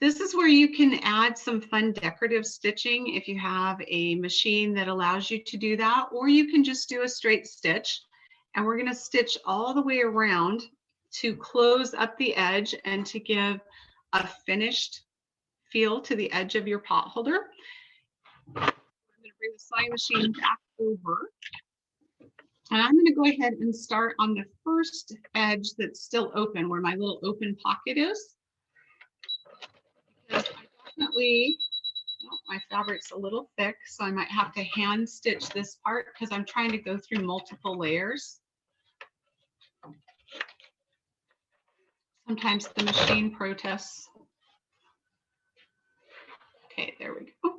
this is where you can add some fun decorative stitching if you have a machine that allows you to do that, or you can just do a straight stitch. And we're going to stitch all the way around to close up the edge and to give a finished feel to the edge of your pot holder. I'm going to bring the sewing machine back over. And I'm going to go ahead and start on the first edge that's still open, where my little open pocket is. Because I definitely, well, my fabric's a little thick, so I might have to hand stitch this part because I'm trying to go through multiple layers. Sometimes the machine protests. Okay, there we go.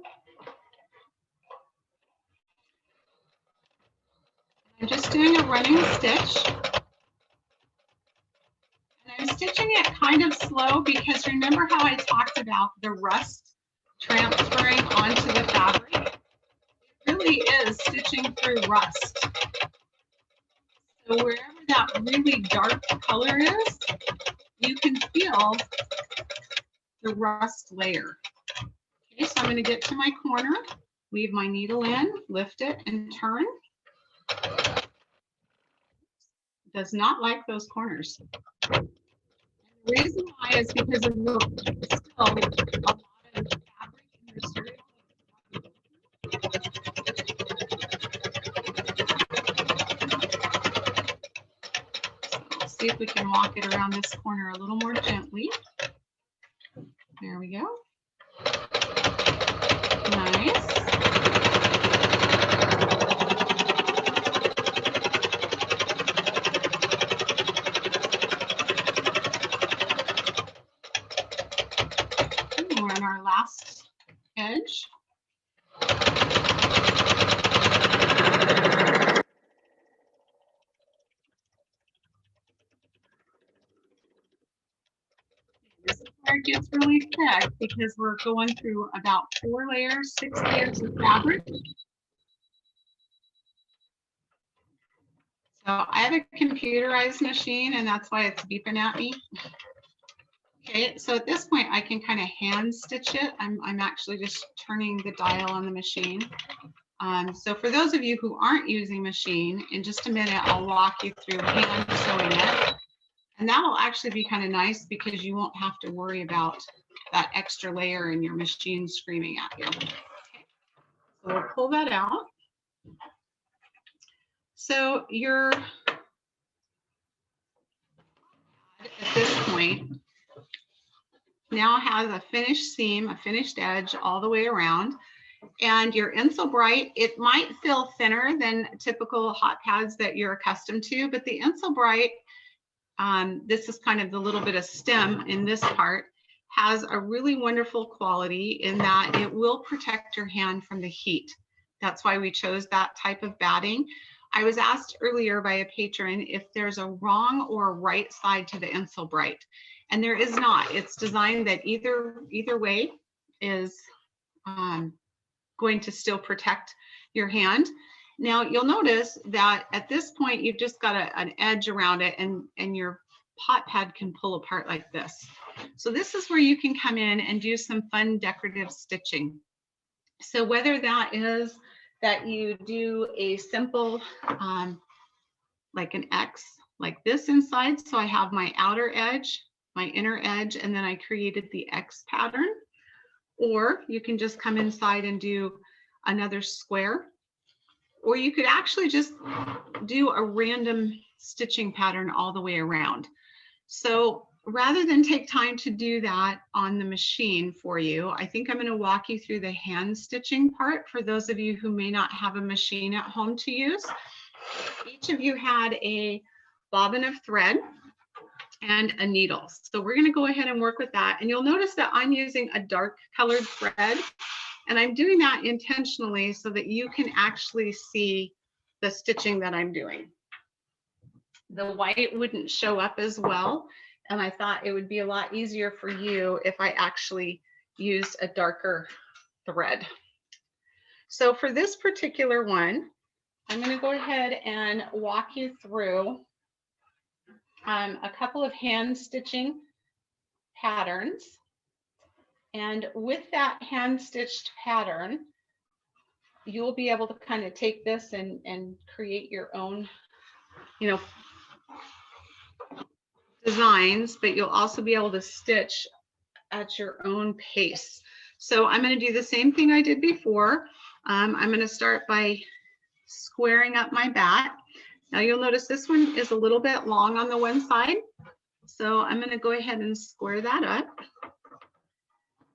I'm just doing a running stitch. And I'm stitching it kind of slow because remember how I talked about the rust transferring onto the fabric? It really is stitching through rust. So wherever that really dark color is, you can feel the rust layer. Okay, so I'm going to get to my corner, weave my needle in, lift it, and turn. Does not like those corners. And the reason why is because of the still a lot of fabric and material. So let's see if we can walk it around this corner a little more gently. There we go. Nice. We're on our last edge. This is where it gets really thick because we're going through about 4 layers, 6 layers of fabric. So I have a computerized machine and that's why it's beeping at me. Okay, so at this point I can kind of hand stitch it. I'm actually just turning the dial on the machine. So for those of you who aren't using machine, in just a minute I'll walk you through hand sewing it. And that will actually be kind of nice because you won't have to worry about that extra layer in your machine screaming at you. Okay. So we'll pull that out. So your at this point now has a finished seam, a finished edge all the way around. And your Insul Bright, it might feel thinner than typical hot pads that you're accustomed to, but the Insul Bright, this is kind of the little bit of stem in this part, has a really wonderful quality in that it will protect your hand from the heat. That's why we chose that type of batting. I was asked earlier by a patron if there's a wrong or a right side to the Insul Bright, and there is not. It's designed that either way is going to still protect your hand. Now you'll notice that at this point you've just got an edge around it, and your hot pad can pull apart like this. So this is where you can come in and do some fun decorative stitching. So whether that is that you do a simple like an X like this inside, so I have my outer edge, my inner edge, and then I created the X pattern, or you can just come inside and do another square, or you could actually just do a random stitching pattern all the way around. So rather than take time to do that on the machine for you, I think I'm going to walk you through the hand stitching part for those of you who may not have a machine at home to use. Each of you had a bobbin of thread and a needle. So we're going to go ahead and work with that. And you'll notice that I'm using a dark colored thread, and I'm doing that intentionally so that you can actually see the stitching that I'm doing. The white wouldn't show up as well, and I thought it would be a lot easier for you if I actually used a darker thread. So for this particular one, I'm going to go ahead and walk you through a couple of hand stitching patterns. And with that hand stitched pattern, you'll be able to kind of take this and create your own, designs, but you'll also be able to stitch at your own pace. So I'm going to do the same thing I did before. I'm going to start by squaring up my bat. Now you'll notice this one is a little bit long on the one side. So I'm going to go ahead and square that up.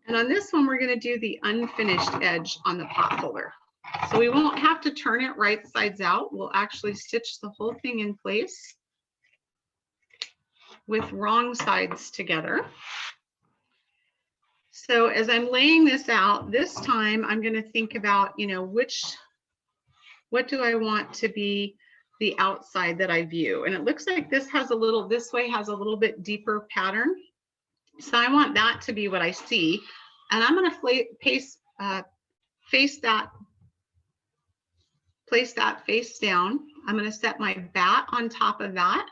And on this one, we're going to do the unfinished edge on the pot holder. So we won't have to turn it right sides out. We'll actually stitch the whole thing in place with wrong sides together. So as I'm laying this out, this time I'm going to think about, what do I want to be the outside that I view? And it looks like this has a little, this way has a little bit deeper pattern. So I want that to be what I see. And I'm going to face that place that face down. I'm going to set my bat on top of that,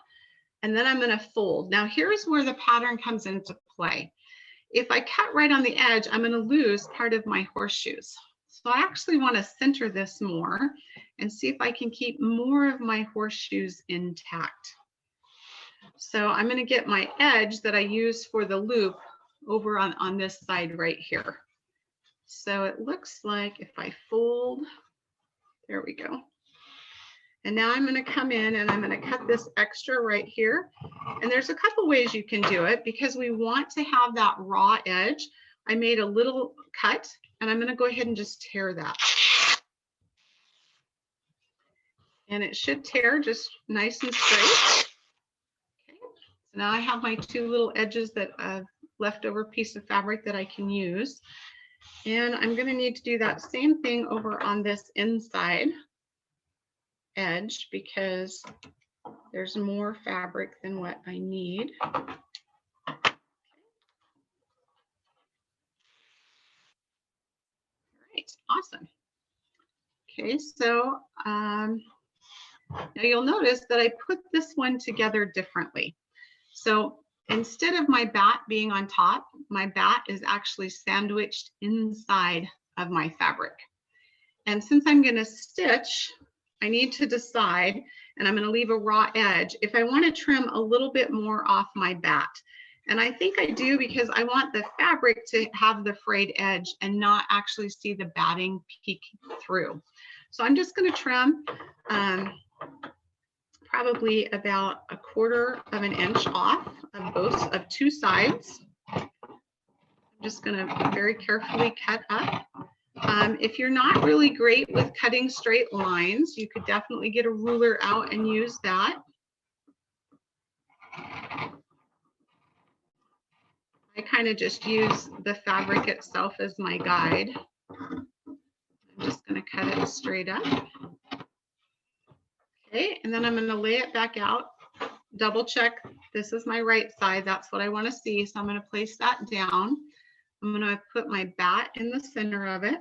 and then I'm going to fold. Now here's where the pattern comes into play. If I cut right on the edge, I'm going to lose part of my horseshoes. So I actually want to center this more and see if I can keep more of my horseshoes intact. So I'm going to get my edge that I use for the loop over on this side right here. So it looks like if I fold, there we go. And now I'm going to come in and I'm going to cut this extra right here. And there's a couple ways you can do it because we want to have that raw edge. I made a little cut and I'm going to go ahead and just tear that. And it should tear just nice and straight. Okay. So now I have my two little edges that leftover piece of fabric that I can use. And I'm going to need to do that same thing over on this inside edge because there's more fabric than what I need. Right, awesome. Okay, so now you'll notice that I put this one together differently. So instead of my bat being on top, my bat is actually sandwiched inside of my fabric. And since I'm going to stitch, I need to decide, and I'm going to leave a raw edge, if I want to trim a little bit more off my bat. And I think I do because I want the fabric to have the frayed edge and not actually see the batting peek through. So I'm just going to trim probably about 1/4 inch off of two sides. I'm just going to very carefully cut up. If you're not really great with cutting straight lines, you could definitely get a ruler out and use that. I kind of just use the fabric itself as my guide. I'm just going to cut it straight up. Okay, and then I'm going to lay it back out, double check. This is my right side. That's what I want to see. So I'm going to place that down. I'm going to put my bat in the center of it.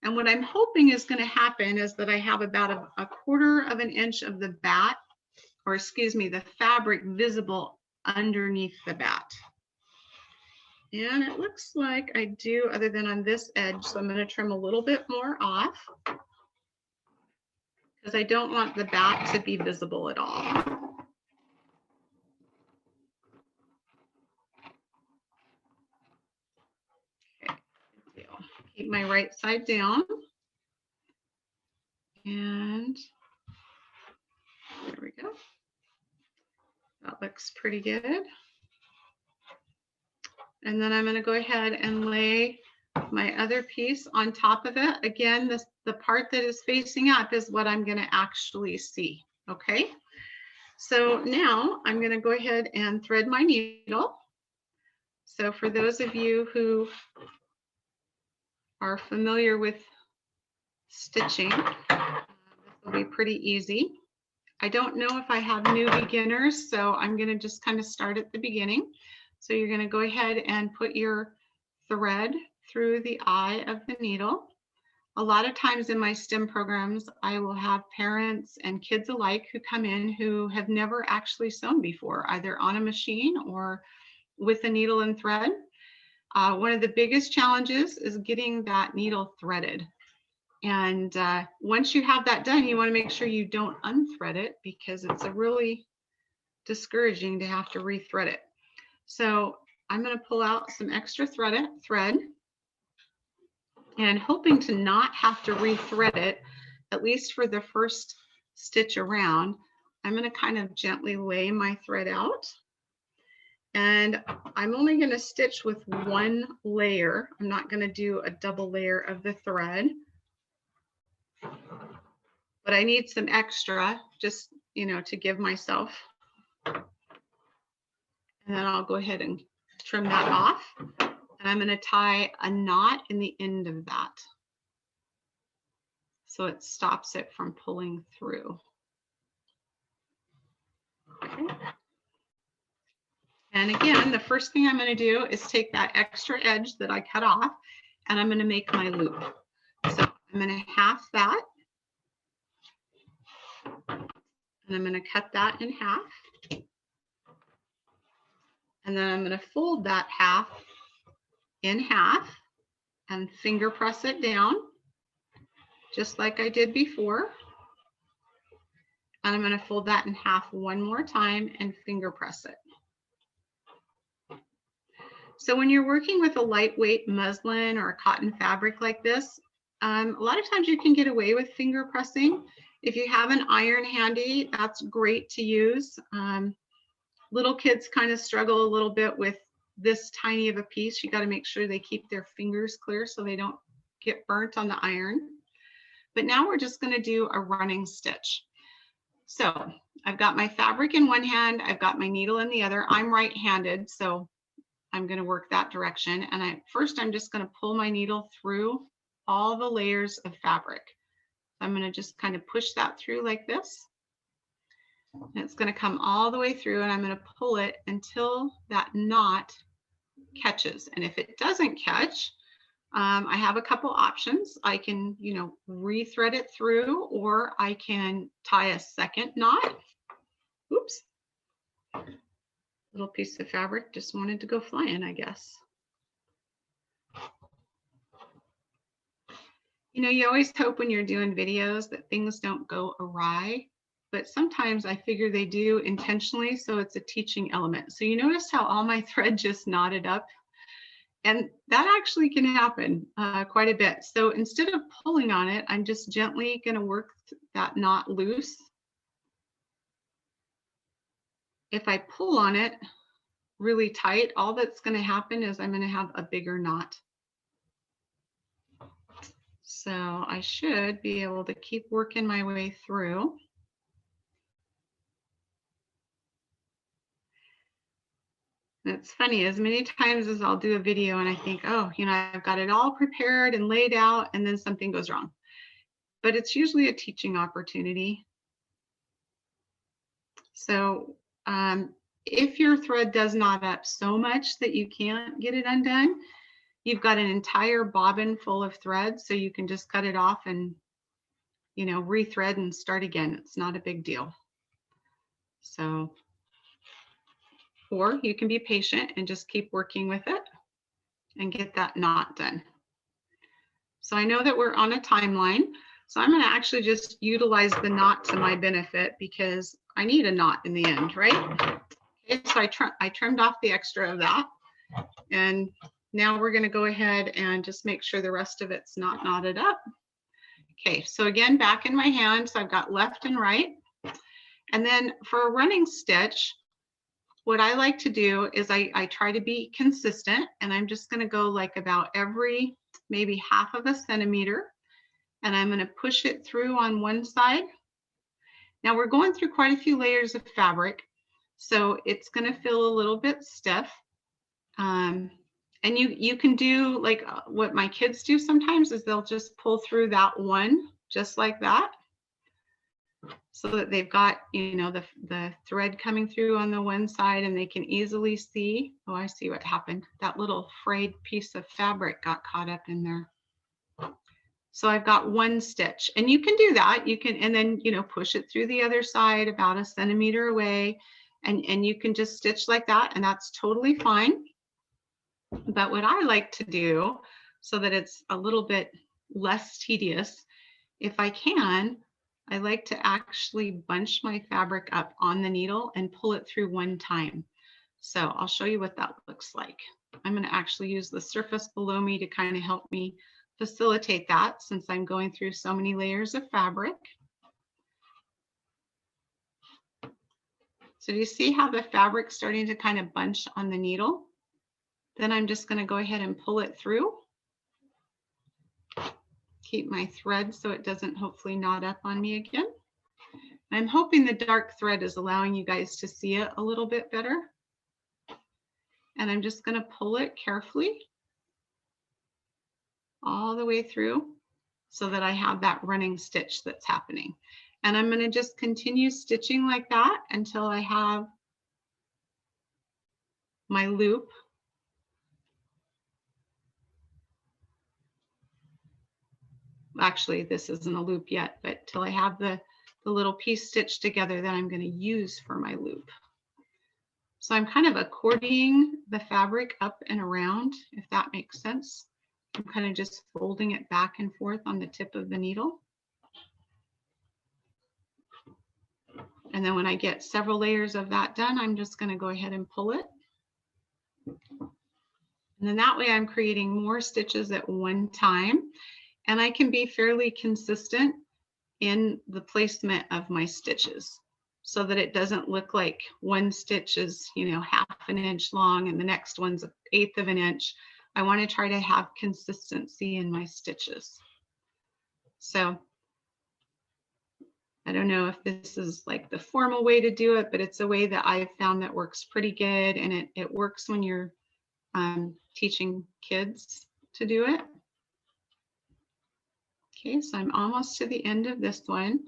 And what I'm hoping is going to happen is that I have about 1/4 inch of the bat, or excuse me, the fabric visible underneath the bat. And it looks like I do, other than on this edge. So I'm going to trim a little bit more off because I don't want the bat to be visible at all. Keep my right side down. And there we go. That looks pretty good. And then I'm going to go ahead and lay my other piece on top of it. Again, the part that is facing up is what I'm going to actually see. Okay. So now I'm going to go ahead and thread my needle. So for those of you who are familiar with stitching, this will be pretty easy. I don't know if I have new beginners, so I'm going to just kind of start at the beginning. So you're going to go ahead and put your thread through the eye of the needle. A lot of times in my STEM programs, I will have parents and kids alike who come in who have never actually sewn before, either on a machine or with a needle and thread. One of the biggest challenges is getting that needle threaded. And once you have that done, you want to make sure you don't unthread it because it's really discouraging to have to rethread it. So I'm going to pull out some extra thread and hoping to not have to rethread it, at least for the first stitch around. I'm going to kind of gently lay my thread out. And I'm only going to stitch with one layer. I'm not going to do a double layer of the thread. But I need some extra just, to give myself. And then I'll go ahead and trim that off. And I'm going to tie a knot in the end of that, so it stops it from pulling through. Okay. And again, the first thing I'm going to do is take that extra edge that I cut off, and I'm going to make my loop. So I'm going to half that. And I'm going to cut that in half. And then I'm going to fold that half in half and finger press it down, just like I did before. And I'm going to fold that in half one more time and finger press it. So when you're working with a lightweight muslin or a cotton fabric like this, a lot of times you can get away with finger pressing. If you have an iron handy, that's great to use. Little kids kind of struggle a little bit with this tiny of a piece. You got to make sure they keep their fingers clear so they don't get burnt on the iron. But now we're just going to do a running stitch. So I've got my fabric in one hand, I've got my needle in the other. I'm right-handed, so I'm going to work that direction. And first I'm just going to pull my needle through all the layers of fabric. I'm going to just kind of push that through like this. And it's going to come all the way through, and I'm going to pull it until that knot catches. And if it doesn't catch, I have a couple options. I can, rethread it through, or I can tie a second knot. Oops. Little piece of fabric just wanted to go flying, I guess. You always hope when you're doing videos that things don't go awry, but sometimes I figure they do intentionally, so it's a teaching element. So you notice how all my thread just knotted up? And that actually can happen quite a bit. So instead of pulling on it, I'm just gently going to work that knot loose. If I pull on it really tight, all that's going to happen is I'm going to have a bigger knot. So I should be able to keep working my way through. It's funny, as many times as I'll do a video and I think, oh, I've got it all prepared and laid out, and then something goes wrong. But it's usually a teaching opportunity. So if your thread does knot up so much that you can't get it undone, you've got an entire bobbin full of thread, so you can just cut it off and, rethread and start again. It's not a big deal. So, or you can be patient and just keep working with it and get that knot done. So I know that we're on a timeline, so I'm going to actually just utilize the knot to my benefit because I need a knot in the end, right? Okay, so I trimmed off the extra of that, and now we're going to go ahead and just make sure the rest of it's not knotted up. Okay, so again, back in my hand, so I've got left and right. And then for a running stitch, what I like to do is I try to be consistent, and I'm just going to go like about every maybe half of a centimeter, and I'm going to push it through on one side. Now we're going through quite a few layers of fabric, so it's going to feel a little bit stiff. And you can do like what my kids do sometimes is they'll just pull through that one just like that, so that they've got, the thread coming through on the one side, and they can easily see, oh, I see what happened. That little frayed piece of fabric got caught up in there. So I've got one stitch, and you can do that. You can, and then, push it through the other side about a centimeter away, and you can just stitch like that, and that's totally fine. But what I like to do so that it's a little bit less tedious, if I can, I like to actually bunch my fabric up on the needle and pull it through one time. So I'll show you what that looks like. I'm going to actually use the surface below me to kind of help me facilitate that, since I'm going through so many layers of fabric. So do you see how the fabric's starting to kind of bunch on the needle? Then I'm just going to go ahead and pull it through. Keep my thread so it doesn't hopefully knot up on me again. I'm hoping the dark thread is allowing you guys to see it a little bit better. And I'm just going to pull it carefully all the way through so that I have that running stitch that's happening. And I'm going to just continue stitching like that until I have my loop. Actually, this isn't a loop yet, but till I have the the little piece stitched together that I'm going to use for my loop. So I'm kind of accordioning the fabric up and around, if that makes sense. I'm kind of just folding it back and forth on the tip of the needle. And then when I get several layers of that done, I'm just going to go ahead and pull it. And then that way I'm creating more stitches at one time. And I can be fairly consistent in the placement of my stitches so that it doesn't look like one stitch is, you know, 1/2 inch long and the next one's 1/8 of an inch. I want to try to have consistency in my stitches. So I don't know if this is like the formal way to do it, but it's a way that I've found that works pretty good, and it works when you're teaching kids to do it. Okay, so I'm almost to the end of this one.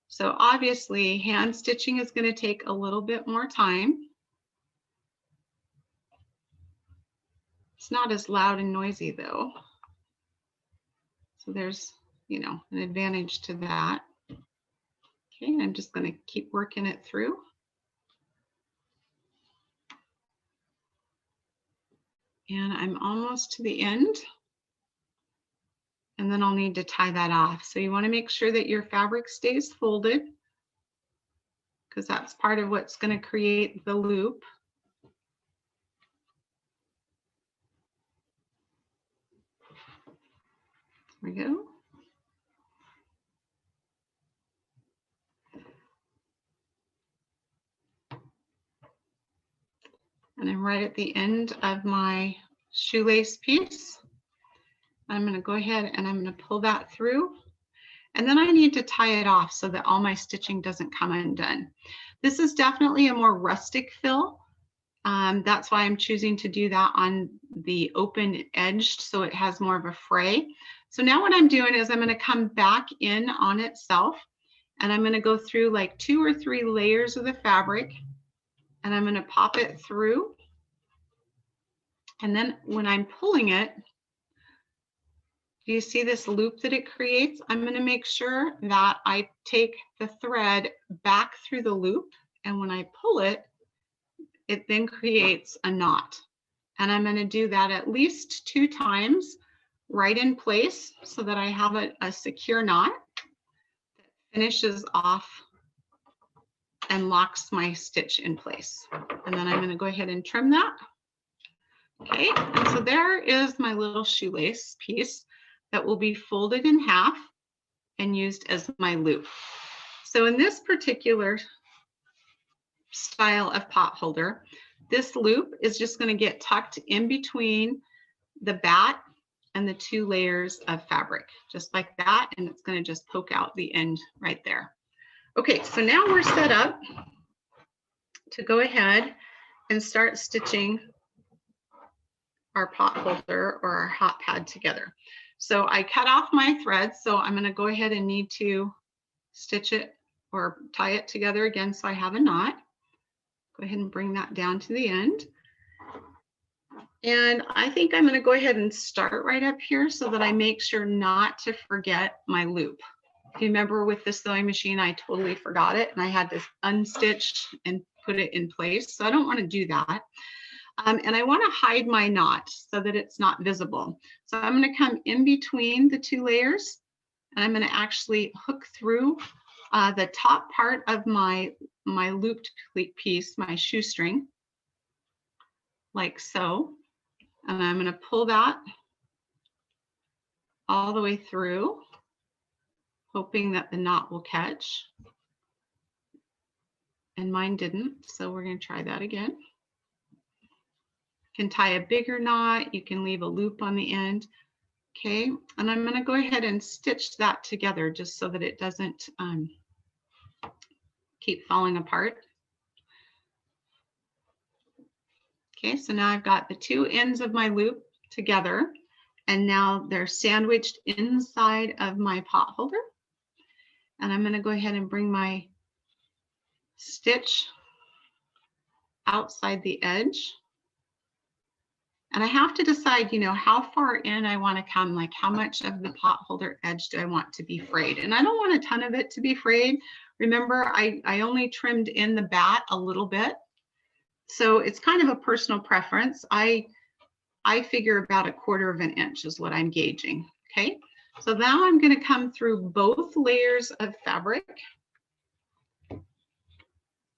So obviously hand stitching is going to take a little bit more time. It's not as loud and noisy though. So there's, you know, an advantage to that. Okay, I'm just going to keep working it through. And I'm almost to the end. And then I'll need to tie that off. So you want to make sure that your fabric stays folded, because that's part of what's going to create the loop. There we go. And I'm right at the end of my shoelace piece. I'm going to go ahead and I'm going to pull that through. And then I need to tie it off so that all my stitching doesn't come undone. This is definitely a more rustic fill. That's why I'm choosing to do that on the open edged, so it has more of a fray. So now what I'm doing is I'm going to come back in on itself, and I'm going to go through like 2 or 3 layers of the fabric, and I'm going to pop it through. And then when I'm pulling it, do you see this loop that it creates? I'm going to make sure that I take the thread back through the loop, and when I pull it, it then creates a knot. And I'm going to do that at least 2 times right in place so that I have a secure knot that finishes off and locks my stitch in place. And then I'm going to go ahead and trim that. Okay, and so there is my little shoelace piece that will be folded in half and used as my loop. So in this particular style of pot holder, this loop is just going to get tucked in between the bat and the 2 layers of fabric, just like that, and it's going to just poke out the end right there. Okay, so now we're set up to go ahead and start stitching our pot holder or our hot pad together. So I cut off my thread, so I'm going to go ahead and need to stitch it or tie it together again so I have a knot. Go ahead and bring that down to the end. And I think I'm going to go ahead and start right up here so that I make sure not to forget my loop. If you remember with the sewing machine, I totally forgot it and I had to unstitch and put it in place. So I don't want to do that. And I want to hide my knot so that it's not visible. So I'm going to come in between the 2 layers, and I'm going to actually hook through the top part of my looped piece, my shoestring, like so. And I'm going to pull that all the way through, hoping that the knot will catch. And mine didn't, so we're going to try that again. You can tie a bigger knot, you can leave a loop on the end. Okay, and I'm going to go ahead and stitch that together just so that it doesn't keep falling apart. Okay, so now I've got the 2 ends of my loop together, and now they're sandwiched inside of my pot holder. And I'm going to go ahead and bring my stitch outside the edge. And I have to decide, you know, how far in I want to come, like how much of the pot holder edge do I want to be frayed? And I don't want a ton of it to be frayed, Remember, I only trimmed in the bat a little bit. So it's kind of a personal preference. I figure about 1/4 inch is what I'm gauging, okay? So now I'm gonna come through both layers of fabric,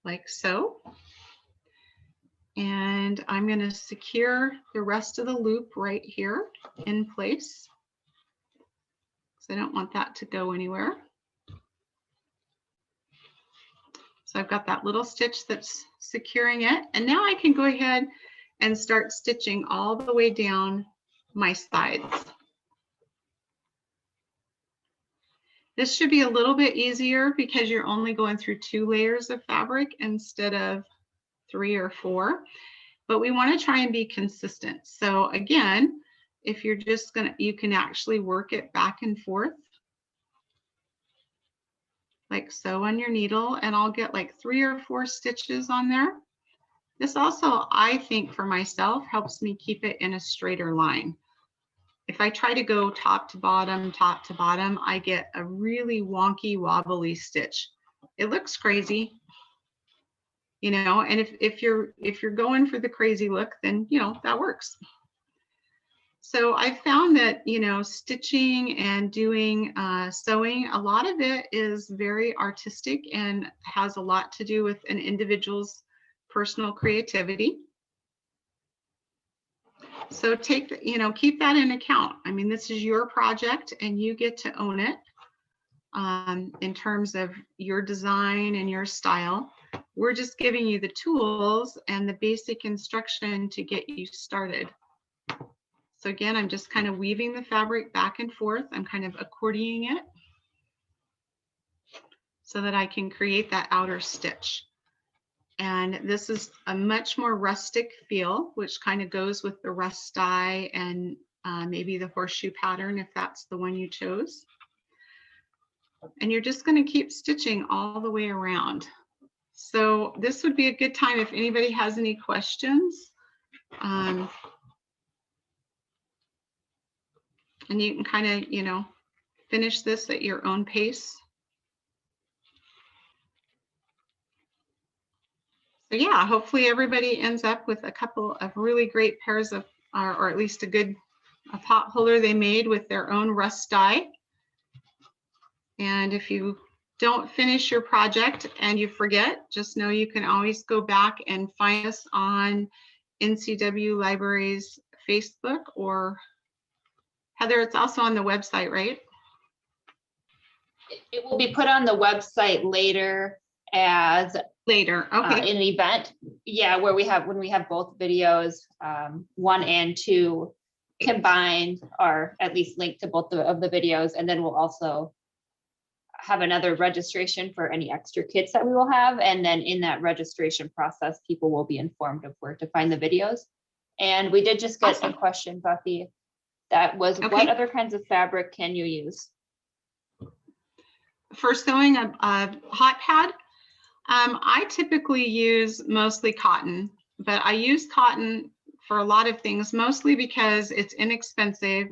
like so. And I'm gonna secure the rest of the loop right here in place, because I don't want that to go anywhere. So I've got that little stitch that's securing it. And now I can go ahead and start stitching all the way down my sides. This should be a little bit easier because you're only going through 2 layers of fabric instead of 3 or 4, but we want to try and be consistent. So again, if you're just gonna, you can actually work it back and forth like so on your needle, and I'll get like 3 or 4 stitches on there. This also, I think for myself, helps me keep it in a straighter line. If I try to go top to bottom, I get a really wonky, wobbly stitch. It looks crazy, you know, and if you're going for the crazy look, then, you know, that works. So I found that, you know, stitching and doing sewing, a lot of it is very artistic and has a lot to do with an individual's personal creativity. So take, you know, keep that in account. I mean, this is your project and you get to own it in terms of your design and your style. We're just giving you the tools and the basic instruction to get you started. So again, I'm just kind of weaving the fabric back and forth. I'm kind of accordioning it so that I can create that outer stitch. And this is a much more rustic feel, which kind of goes with the rust dye and maybe the horseshoe pattern, if that's the one you chose. And you're just going to keep stitching all the way around. So this would be a good time if anybody has any questions. And you can kind of, you know, finish this at your own pace. So yeah, hopefully everybody ends up with a couple of really great pairs of, or at least a pot holder they made with their own rust dye. And if you don't finish your project and you forget, just know you can always go back and find us on NCW Libraries Facebook, or Heather, it's also on the website, right? It will be put on the website later as Later, okay. an event. Yeah, where when we have both videos, 1 and 2 combined, or at least linked to both of the videos. And then we'll also have another registration for any extra kits that we will have. And then in that registration process, people will be informed of where to find the videos. And we did just get a question, Buffy, that was, okay, what other kinds of fabric can you use? For sewing a hot pad, I typically use mostly cotton, but I use cotton for a lot of things, mostly because it's inexpensive,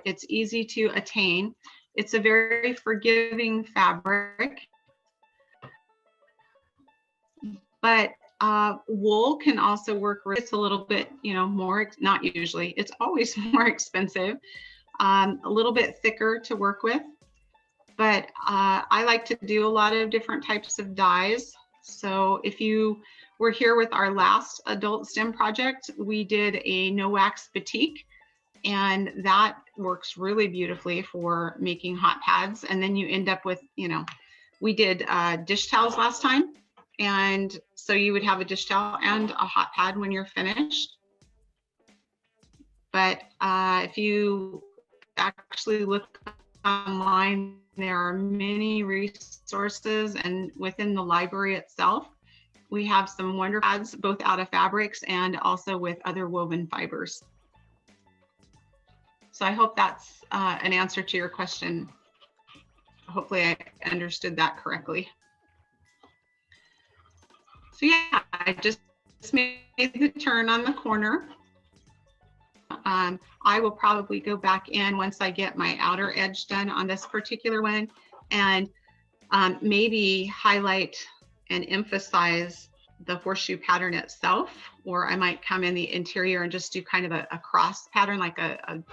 it's easy to attain, it's a very forgiving fabric, but wool can also work. It's a little bit, you know, more, not usually, it's always more expensive, a little bit thicker to work with. But I like to do a lot of different types of dyes. So if you were here with our last adult STEM project, we did a no wax batik, and that works really beautifully for making hot pads. And then you end up with, you know, we did dish towels last time. And so you would have a dish towel and a hot pad when you're finished. But if you actually look online, there are many resources, and within the library itself, we have some wonderful pads, both out of fabrics and also with other woven fibers. So I hope that's an answer to your question. Hopefully I understood that correctly. So yeah, I just made the turn on the corner. I will probably go back in once I get my outer edge done on this particular one. And maybe highlight and emphasize the horseshoe pattern itself, or I might come in the interior and just do kind of a cross pattern, like a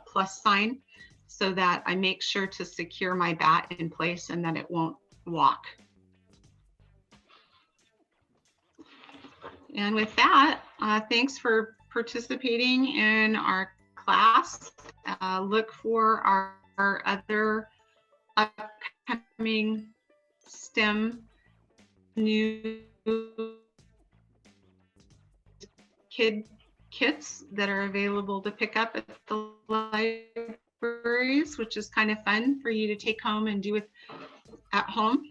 plus sign, so that I make sure to secure my bat in place and that it won't walk. And with that, thanks for participating in our class. Look for our other upcoming STEM new kits that are available to pick up at the libraries, which is kind of fun for you to take home and do it at home.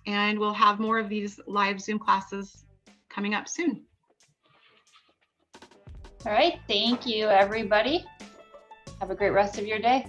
And we'll have more of these live Zoom classes coming up soon. All right, thank you, everybody. Have a great rest of your day.